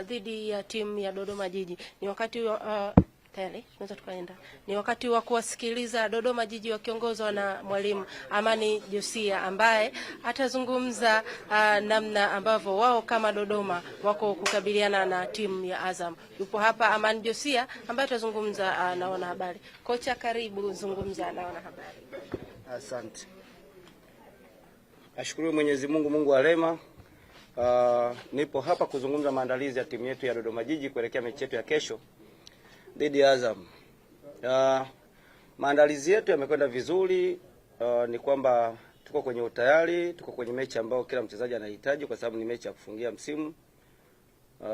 dhidi ya timu ya Dodoma Jiji. Ni wakati tayari tunaweza tukaenda. Ni wakati wa kuwasikiliza Dodoma Jiji wakiongozwa na mwalimu Amani Josia ambaye atazungumza namna ambavyo wao kama Dodoma wako kukabiliana na timu ya Azam. Yupo hapa Amani Josia ambaye atazungumza na wanahabari. Kocha, karibu, zungumza na wanahabari. Asante. Nashukuru Mwenyezi Mungu, Mungu wa rehema. Nipo hapa kuzungumza maandalizi ya timu yetu ya Dodoma Jiji kuelekea mechi yetu ya kesho dhidi ya Azam. Maandalizi yetu yamekwenda vizuri. Ni kwamba tuko kwenye utayari, tuko kwenye mechi ambayo kila mchezaji anahitaji kwa sababu ni mechi ya kufungia msimu.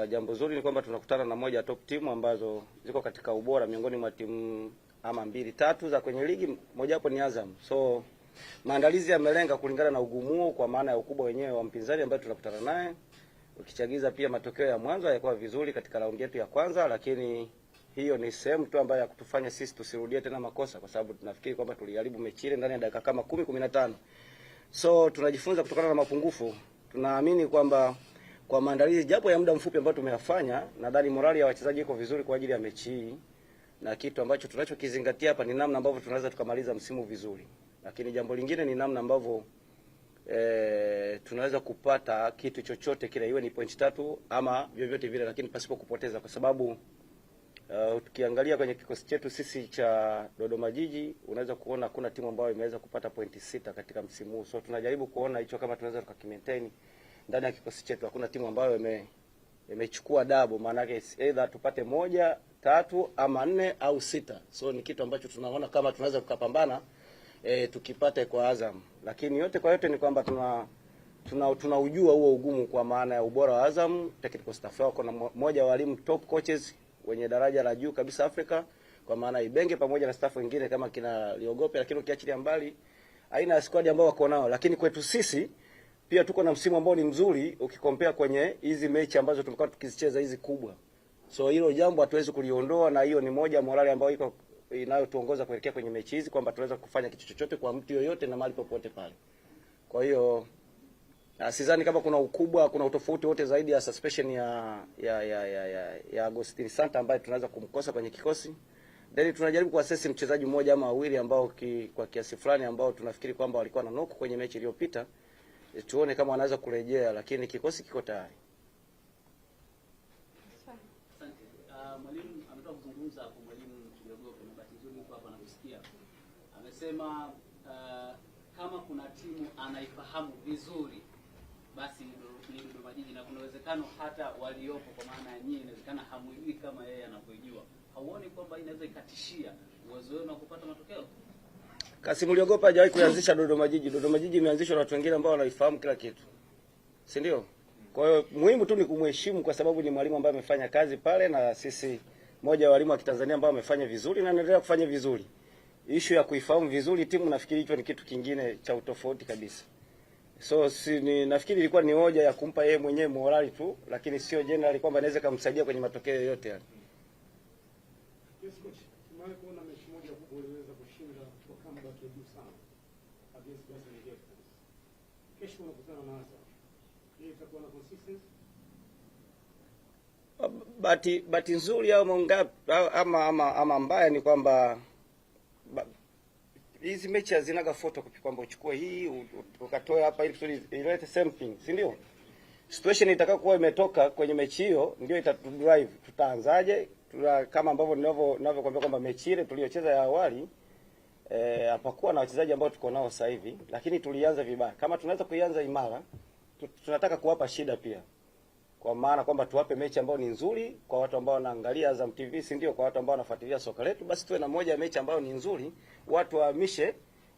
Jambo zuri ni kwamba tunakutana na moja top timu ambazo ziko katika ubora miongoni mwa timu ama 2-3 za kwenye ligi, moja hapo ni Azam. So maandalizi yamelenga kulingana na ugumu kwa maana ya ukubwa wenyewe wa mpinzani ambaye tunakutana naye. Ukichagiza pia matokeo ya mwanzo hayakuwa vizuri katika raundi yetu ya kwanza, lakini hiyo ni sehemu tu ambayo ya kutufanya sisi tusirudie tena makosa kwa sababu tunafikiri kwamba tuliharibu mechi ile ndani ya dakika kama 10-15. So tunajifunza kutokana na mapungufu. Tunaamini kwamba kwa maandalizi japo ya muda mfupi ambao tumeyafanya, nadhani morali ya wachezaji iko vizuri kwa ajili ya mechi hii. Na kitu ambacho tunachokizingatia hapa ni namna ambavyo tunaweza tukamaliza msimu vizuri. Lakini jambo lingine ni namna ambavyo tunaweza kupata kitu chochote kile, iwe ni point 3 ama vyovyote vile, lakini pasipo kupoteza, kwa sababu tukiangalia kwenye kikosi chetu sisi cha Dodoma Jiji unaweza kuona hakuna timu ambayo imeweza kupata pointi 6 katika msimu huu. So tunajaribu kuona hicho kama tunaweza tukakimaintain ndani ya kikosi chetu. Hakuna timu ambayo imechukua double, maana yake either tupate 1, 3 ama 4 au 6. So ni kitu ambacho tunaona kama tunaweza tukapambana tukipate kwa Azam. Lakini yote kwa yote ni kwamba tunaujua huo ugumu kwa maana ya ubora wa Azam. Technical staff wako na mmoja wa walimu top coaches wenye daraja la juu kabisa Afrika, kwa maana Ibenge pamoja na staff wengine kama kina Liogope, lakini ukiachilia mbali aina ya squad ambao wako nao. Lakini kwetu sisi pia tuko na msimu ambao ni mzuri ukikompea kwenye hizi mechi ambazo tumekuwa tukizicheza hizi kubwa. So hilo jambo hatuwezi kuliondoa, na hiyo ni moja morale ambayo iko inayotuongoza kuelekea kwenye mechi hizi kwamba tunaweza kufanya kitu chochote kwa mtu yoyote na mahali popote pale. Kwa hiyo sidhani kama kuna ukubwa, kuna utofauti wote zaidi ya suspension ya Agustin Santa ambaye tunaweza kumkosa kwenye kikosi. Then tunajaribu kuassess mchezaji mmoja ama wawili ambao kwa kiasi fulani ambao tunafikiri kwamba walikuwa na knock kwenye mechi iliyopita. Tuone kama wanaweza kurejea, lakini kikosi kiko tayari. Asante. Mwalimu ametoka kuzungumza hapo, mwalimu Liogope, na bahati nzuri hapa anakusikia. amesema kama kuna timu anaifahamu vizuri basi ni Dodoma Jiji, na kuna uwezekano hata waliopo, kwa maana ya nyinyi, inawezekana hamujui kama yeye anavyojua. Hauoni kwamba inaweza ikatishia uwezo wenu wa kupata matokeo? Kasimu Liogopa hajawahi kuanzisha Dodoma Jiji. Dodoma Jiji imeanzishwa na watu wengine ambao wanaifahamu kila kitu, si ndio? Kwa hiyo muhimu tu ni kumheshimu, kwa sababu ni mwalimu ambaye amefanya kazi pale, na sisi moja wa walimu wa Kitanzania ambao wamefanya vizuri na anaendelea kufanya vizuri. Issue ya kuifahamu vizuri timu, nafikiri hicho ni kitu kingine cha utofauti kabisa. So nafikiri ilikuwa ni hoja ya kumpa yeye mwenyewe morali tu, lakini sio generally kwamba anaweza kumsaidia kwenye matokeo yoyote yale. Yes, coach. Tumewahi kuona mechi moja kubwa iliweza kushinda kwa comeback ya juu sana against Gaza Negatives. Kesho unakutana na Azam. Hii itakuwa na consistency? Bahati nzuri au ama mbaya ni kwamba hizi mechi hazinaga photocopy kwamba uchukue hii ukatoe hapa ili ilete same thing, si ndio? Situation itakayokuwa imetoka kwenye mechi hiyo ndio itatudrive tutaanzaje. Kama ambavyo ninavyokuambia kwamba mechi ile tuliyocheza ya awali hapakuwa na wachezaji ambao tuko nao sasa hivi, lakini tulianza vibaya. Kama tunaweza kuianza imara, tunataka kuwapa shida pia, kwa maana kwamba tuwape mechi ambayo ni nzuri kwa watu ambao wanaangalia Azam TV, si ndio? Kwa watu ambao wanafuatilia soka letu, basi tuwe na moja ya mechi ambayo ni nzuri, watu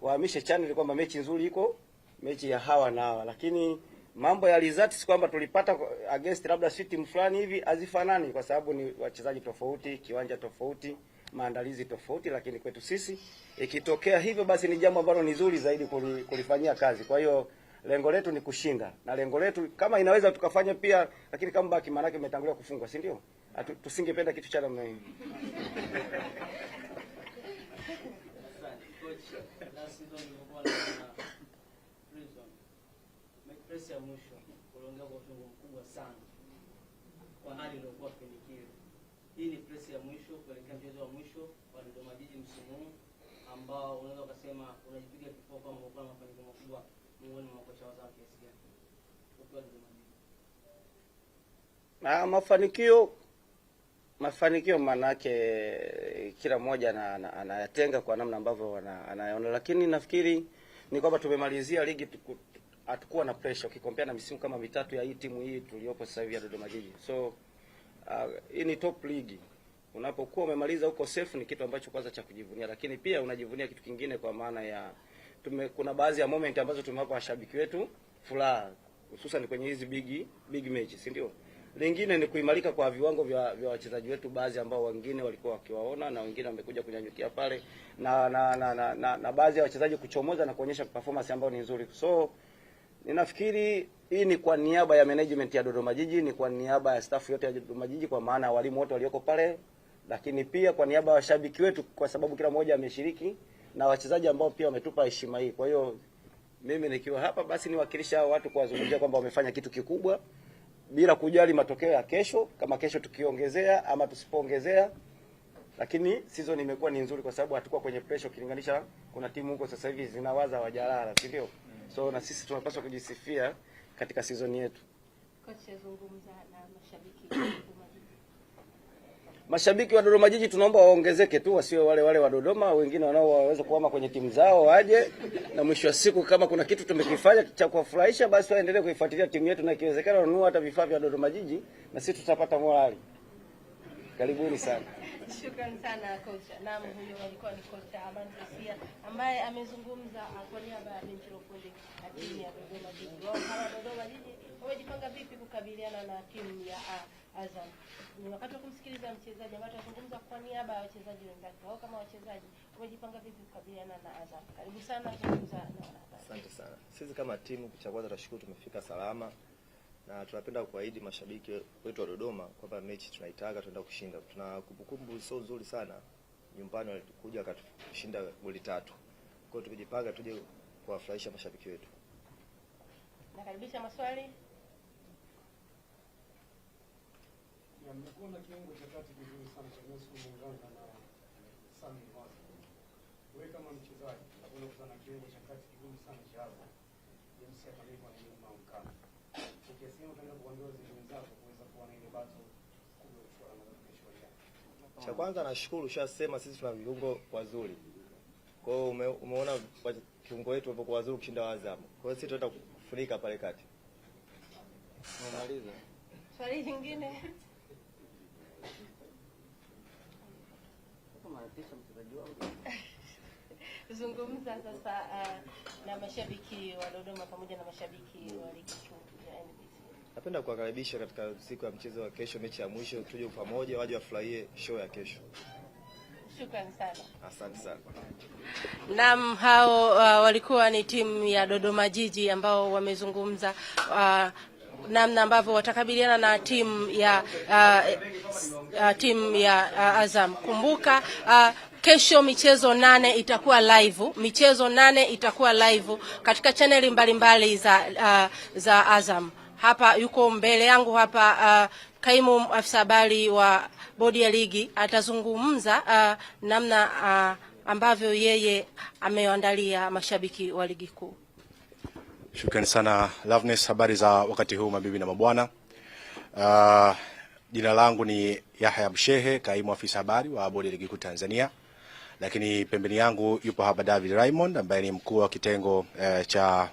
wahamishe channel kwamba mechi nzuri iko mechi ya hawa na hawa. Lakini mambo ya results kwamba tulipata against labda team fulani hivi hazifanani, kwa sababu ni wachezaji tofauti, kiwanja tofauti, maandalizi tofauti. Lakini kwetu sisi ikitokea hivyo, basi ni jambo ambalo ni nzuri zaidi kulifanyia kazi. Kwa hiyo lengo letu ni kushinda, na lengo letu kama inaweza tukafanya pia, lakini kama baki maana yake imetangulia kufungwa, si ndio? Tusingependa kitu cha namna hiyo. Press ya mwisho kuongea kwa utungu mkubwa sana kwa hali iliyokuwa kwenye. Hii ni press ya mwisho kuelekea mchezo wa mwisho wa Dodoma Jiji msimu huu, ambao unaweza kusema unajipiga kifua kama unakuwa na mafanikio makubwa miongoni mwa makocha wa Azam kiasi gani ukiwa Dodoma Jiji? Mafanikio manake kila mmoja anayatenga kwa namna ambavyo anayaona, lakini nafikiri ni kwamba tumemalizia ligi hatakuwa na pressure ukikompea na misimu kama mitatu ya hii timu hii tuliyopo sasa hivi ya Dodoma Jiji. So hii ni top league. Unapokuwa umemaliza huko safe ni kitu ambacho kwanza cha kujivunia, lakini pia unajivunia kitu kingine, kwa maana ya kuna baadhi ya moment ambazo tumewapa washabiki wetu furaha, hususan kwenye hizi big match, si ndio? Lingine ni kuimarika kwa viwango vya wachezaji wetu, baadhi ambao wengine walikuwa wakiwaona na wengine wamekuja kunyanyukia pale, na baadhi ya wachezaji kuchomoza na kuonyesha performance ambayo ni nzuri. So ninafikiri hii ni kwa niaba ya management ya Dodoma Jiji, ni kwa niaba ya staff yote ya Dodoma Jiji, kwa maana ya walimu wote walioko pale, lakini pia kwa niaba ya washabiki wetu, kwa sababu kila mmoja ameshiriki, na wachezaji ambao pia wametupa heshima hii. Kwa hiyo mimi nikiwa hapa basi niwakilisha hao watu kuwazungumzia kwamba wamefanya kitu kikubwa, bila kujali matokeo ya kesho, kama kesho tukiongezea ama tusipoongezea. Lakini season imekuwa ni nzuri kwa sababu hatakuwa kwenye pressure ukilinganisha kuna timu huko sasa hivi zinawaza hawajalala, si ndio? So na sisi tunapaswa kujisifia katika season yetu. Kocha, zungumza na mashabiki wa Dodoma Jiji. Mashabiki wa Dodoma Jiji tunaomba waongezeke tu, wasiwe wale wa Dodoma, wengine wanaoweza kuhama kwenye timu zao waje, na mwisho wa siku kama kuna kitu tumekifanya cha kuwafurahisha, basi waendelee kuifuatilia timu yetu, na ikiwezekana wanunue hata vifaa vya Dodoma Jiji, na sisi tutapata morali. Karibuni sana. Shukrani sana kocha. Naam, huyo alikuwa ni kocha Aman Josia ambaye amezungumza kwa niaba ya benchi la ufundi na timu ya Dodoma Jiji. Wao kama Dodoma Jiji wamejipanga vipi kukabiliana na timu ya Azam? Ni wakati wa kumsikiliza mchezaji ambaye atazungumza kwa niaba ya wachezaji wenzake. Wao kama wachezaji wamejipanga vipi kukabiliana na Azam? Karibu sana kuzungumza na wanahabari. Asante sana. Sisi kama timu cha kwanza tunashukuru tumefika salama, na tunapenda kuahidi mashabiki wetu wa Dodoma kwamba mechi tunaitaka tunaenda kushinda. Tuna kumbukumbu sio nzuri sana, nyumbani walikuja akatushinda goli 3. Kwa hiyo tumejipanga tuje kuwafurahisha mashabiki wetu. Nakaribisha maswali. Mmekuwa na kiungo cha kati kizuri sana cha Messi Munganga na Sami Mwaza. Wewe kama mchezaji unakuwa na kiungo cha kati kizuri sana cha hapo. James Akamiko na nyuma mkana. Ukiasema utaenda kuambia wenzako kuweza kuwa na ile battle kubwa kwa kesho yake. Cha kwanza nashukuru ushasema sisi tuna viungo wazuri. Kwa hiyo umeona kiungo wetu hapo kwa wazuri kushinda Azam. Kwa hiyo sisi tutaenda kufunika pale kati. Maliza. Swali lingine. Zungumza sasa na mashabiki wa Dodoma pamoja na mashabiki wa ligi kuu ya NBC. Napenda kuwakaribisha katika siku ya mchezo wa kesho, mechi ya mwisho, tuje pamoja waje wafurahie show ya kesho. Shukrani sana. Asante sana. Naam, hao walikuwa ni timu ya Dodoma Jiji ambao wamezungumza namna ambavyo watakabiliana na timu ya Azam. Kumbuka kesho michezo 8 itakuwa live. Michezo 8 itakuwa live katika chaneli mbalimbali za Azam. Hapa yuko mbele yangu hapa kaimu afisa habari wa bodi ya ligi, atazungumza namna ambavyo yeye ameandalia mashabiki wa ligi kuu. Shukrani sana Loveness, habari za wakati huu mabibi na mabwana. Jina langu ni Yahya Mshehe, kaimu afisa habari wa bodi ya ligi kuu Tanzania. Lakini pembeni yangu yupo hapa David Raymond ambaye ni mkuu wa kitengo cha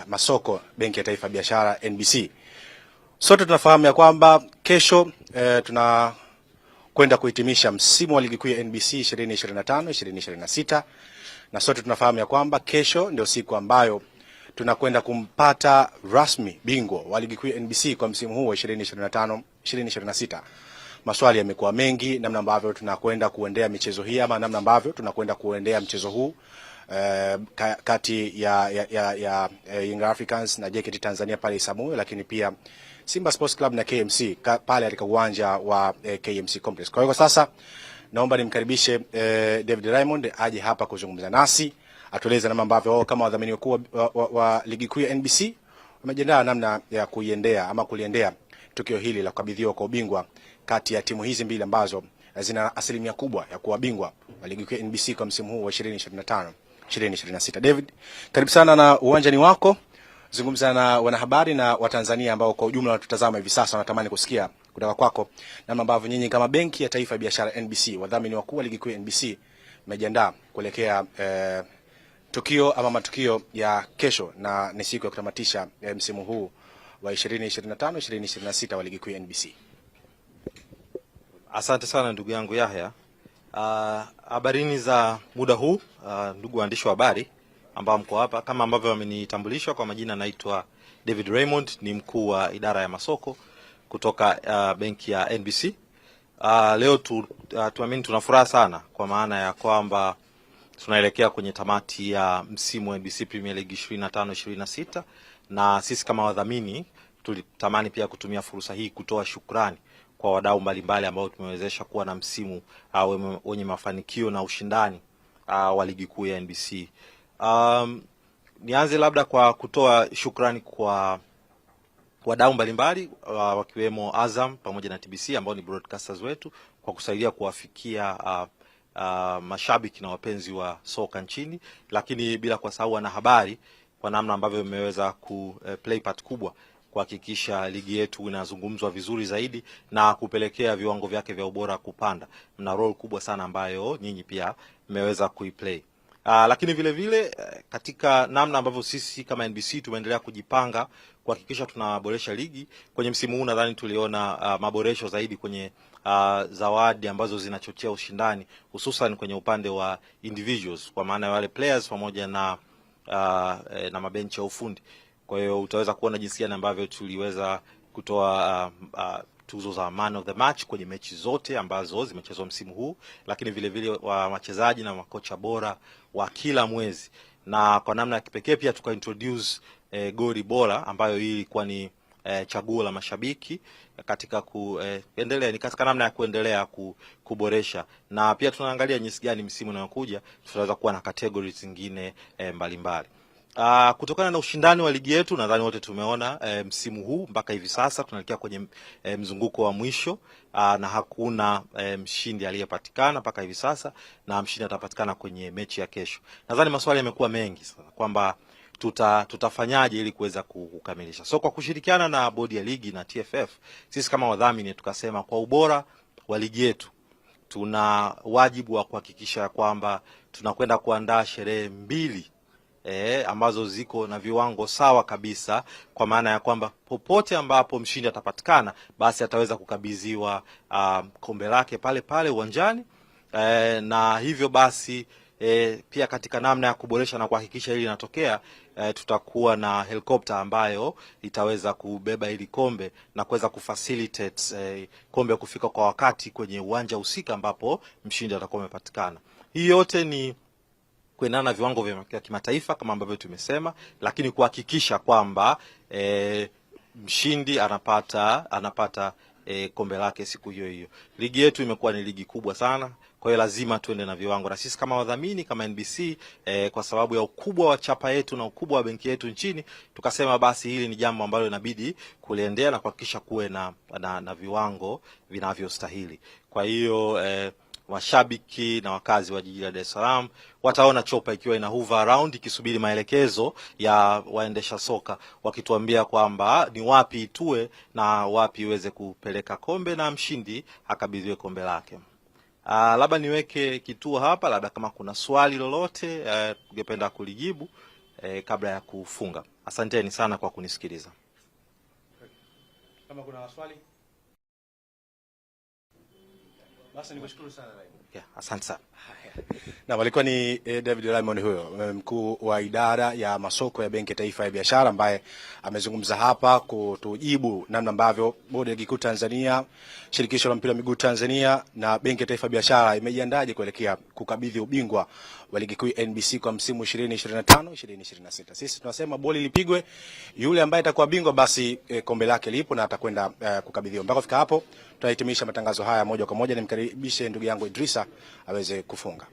masoko Benki ya Taifa ya Biashara NBC. Sote tunafahamu ya kwamba kesho tunakwenda kuhitimisha msimu wa ligi kuu ya NBC 2025-2026, na sote tunafahamu ya kwamba kesho ndio siku ambayo tunakwenda kumpata rasmi bingwa wa ligi kuu ya NBC kwa msimu huu wa 2025-2026. Maswali yamekuwa mengi namna ambavyo tunakwenda kuendea michezo hii ama namna ambavyo tunakwenda kuendea mchezo huu kati ya Young Africans na JKT Tanzania pale Isamuyo, lakini pia Simba Sports Club na KMC pale katika uwanja wa KMC Complex. Kwa hiyo sasa naomba nimkaribishe David Raymond aje hapa kuzungumza nasi, atueleze namna ambavyo kama wadhamini wakuu wa ligi kuu ya NBC wamejiandaa namna ya kuliendea tukio hili la kukabidhiwa kwa ubingwa kati ya timu hizi mbili ambazo zina asilimia kubwa ya kuwa bingwa wa ligi kuu ya NBC kwa msimu huu wa 2025-2026. David, karibu sana na uwanjani wako. Zungumza na wanahabari na Watanzania ambao kwa ujumla wanatutazama hivi sasa, wanatamani kusikia kutoka kwako namna ambavyo nyinyi kama Benki ya Taifa ya Biashara NBC, wadhamini wakuu wa ligi kuu ya NBC, mmejiandaa kuelekea tukio ama matukio ya kesho, na ni siku ya kutamatisha msimu huu wa 2025-2026 wa ligi kuu ya NBC. Asante sana ndugu yangu Yahya. Habarini za muda huu, ndugu waandishi wa habari ambao mko hapa. Kama ambavyo wamenitambulisha kwa majina, naitwa David Raymond, ni mkuu wa idara ya masoko kutoka benki ya NBC. Leo tuamini tuna furaha sana kwa maana ya kwamba tunaelekea kwenye tamati ya msimu wa NBC Premier League 25-26, na sisi kama wadhamini tulitamani pia kutumia fursa hii kutoa shukrani kwa wadau mbalimbali ambao tumewezesha kuwa na msimu wenye mafanikio na ushindani wa ligi kuu ya NBC. Nianze labda kwa kutoa shukrani kwa wadau mbalimbali wakiwemo Azam pamoja na TBC ambao ni broadcasters wetu kwa kusaidia kuwafikia mashabiki na wapenzi wa soka nchini, lakini bila kusahau wanahabari kwa namna ambavyo mmeweza play part kubwa kuhakikisha ligi yetu inazungumzwa vizuri zaidi na kupelekea viwango vyake vya ubora kupanda. Mna role kubwa sana ambayo nyinyi pia mmeweza kuiplay. Lakini vile vile katika namna ambavyo sisi kama NBC tumeendelea kujipanga kuhakikisha tunaboresha ligi kwenye msimu huu, nadhani tuliona maboresho zaidi kwenye zawadi ambazo zinachochea ushindani, hususan kwenye upande wa individuals, kwa maana ya wale players pamoja na mabenchi ya ufundi. Kwa hiyo utaweza kuona jinsi gani ambavyo tuliweza kutoa tuzo za man of the match kwenye mechi zote ambazo zimechezwa msimu huu, lakini vile vile wa wachezaji na makocha bora wa kila mwezi, na kwa namna ya kipekee pia tukaintroduce goli bora ambayo hii ilikuwa ni chaguo la mashabiki katika kuendelea, ni katika namna ya kuendelea kuboresha, na pia tunaangalia jinsi gani msimu unaokuja tutaweza kuwa na categories zingine mbalimbali. Kutokana na ushindani wa ligi yetu, nadhani wote tumeona msimu huu mpaka hivi sasa tunaelekea kwenye mzunguko wa mwisho, na hakuna mshindi aliyepatikana mpaka hivi sasa, na mshindi atapatikana kwenye mechi ya kesho. Nadhani maswali yamekuwa mengi sana kwamba tutafanyaje ili kuweza kukamilisha. So kwa kushirikiana na bodi ya ligi na TFF, sisi kama wadhamini tukasema kwa ubora wa ligi yetu tuna wajibu wa kuhakikisha kwamba tunakwenda kuandaa sherehe mbili ambazo ziko na viwango sawa kabisa, kwa maana ya kwamba popote ambapo mshindi atapatikana basi ataweza kukabidhiwa kombe lake pale pale uwanjani. Na hivyo basi pia katika namna ya kuboresha na kuhakikisha hili linatokea, tutakuwa na helikopta ambayo itaweza kubeba hili kombe na kuweza kufacilitate kombe kufika kwa wakati kwenye uwanja husika ambapo mshindi atakuwa amepatikana. Hii yote ni kuendana na viwango vya kimataifa kama ambavyo tumesema, lakini kuhakikisha kwamba mshindi anapata kombe lake siku hiyo hiyo. Ligi yetu imekuwa ni ligi kubwa sana, kwa hiyo lazima tuende na viwango, na sisi kama wadhamini kama NBC kwa sababu ya ukubwa wa chapa yetu na ukubwa wa benki yetu nchini, tukasema basi hili ni jambo ambalo inabidi kuliendea na kuhakikisha kuwe na viwango vinavyostahili. Kwa hiyo washabiki na wakazi wa jiji la Dar es Salaam wataona chopa ikiwa ina hover around ikisubiri maelekezo ya waendesha soka, wakituambia kwamba ni wapi itue na wapi iweze kupeleka kombe na mshindi akabidhiwe kombe lake. Labda niweke kituo hapa, labda kama kuna swali lolote tungependa kulijibu kabla ya kufunga. Asanteni sana kwa kunisikiliza. Kama kuna swali basi nikushukuru sana. Asante sana. Na walikuwa ni David Raymond, huyo mkuu wa idara ya masoko ya Benki ya Taifa ya Biashara, ambaye amezungumza hapa kutujibu namna ambavyo Bodi ya Ligi Kuu Tanzania, Shirikisho la Mpira wa Miguu Tanzania na Benki ya Taifa ya Biashara imejiandaje kuelekea kukabidhi ubingwa wa Ligi Kuu NBC kwa msimu 2025-2026. Sisi tunasema boli lipigwe, yule ambaye atakuwa bingwa basi kombe lake lipo na atakwenda kukabidhiwa. Mpaka kufika hapo tunahitimisha matangazo haya moja kwa moja. Nimkaribishe ndugu yangu Idrisa aweze kufunga.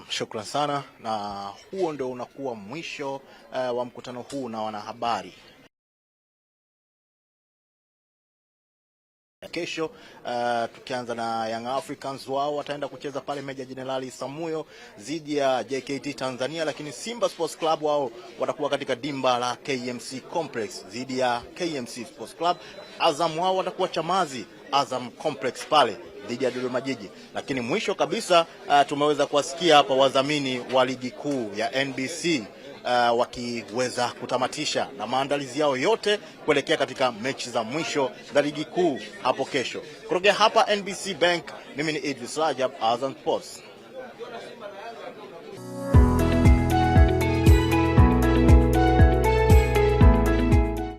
Shukran sana, na huo ndio unakuwa mwisho wa mkutano huu na wanahabari. Kesho tukianza na Young Africans, wao wataenda kucheza pale Meja Jenerali Samuyo dhidi ya JKT Tanzania, lakini Simba Sports Club wao watakuwa katika dimba la KMC Complex dhidi ya KMC Sports Club. Azam wao watakuwa Chamazi Azam Complex pale dhidi ya Dodoma Jiji. Lakini mwisho kabisa tumeweza kuwasikia hapa wadhamini wa ligi kuu ya NBC wakiweza kutamatisha na maandalizi yao yote kuelekea katika mechi za mwisho za ligi kuu hapo kesho. Kutoka hapa NBC Bank, mimi ni Idris Rajab, Azam Sports.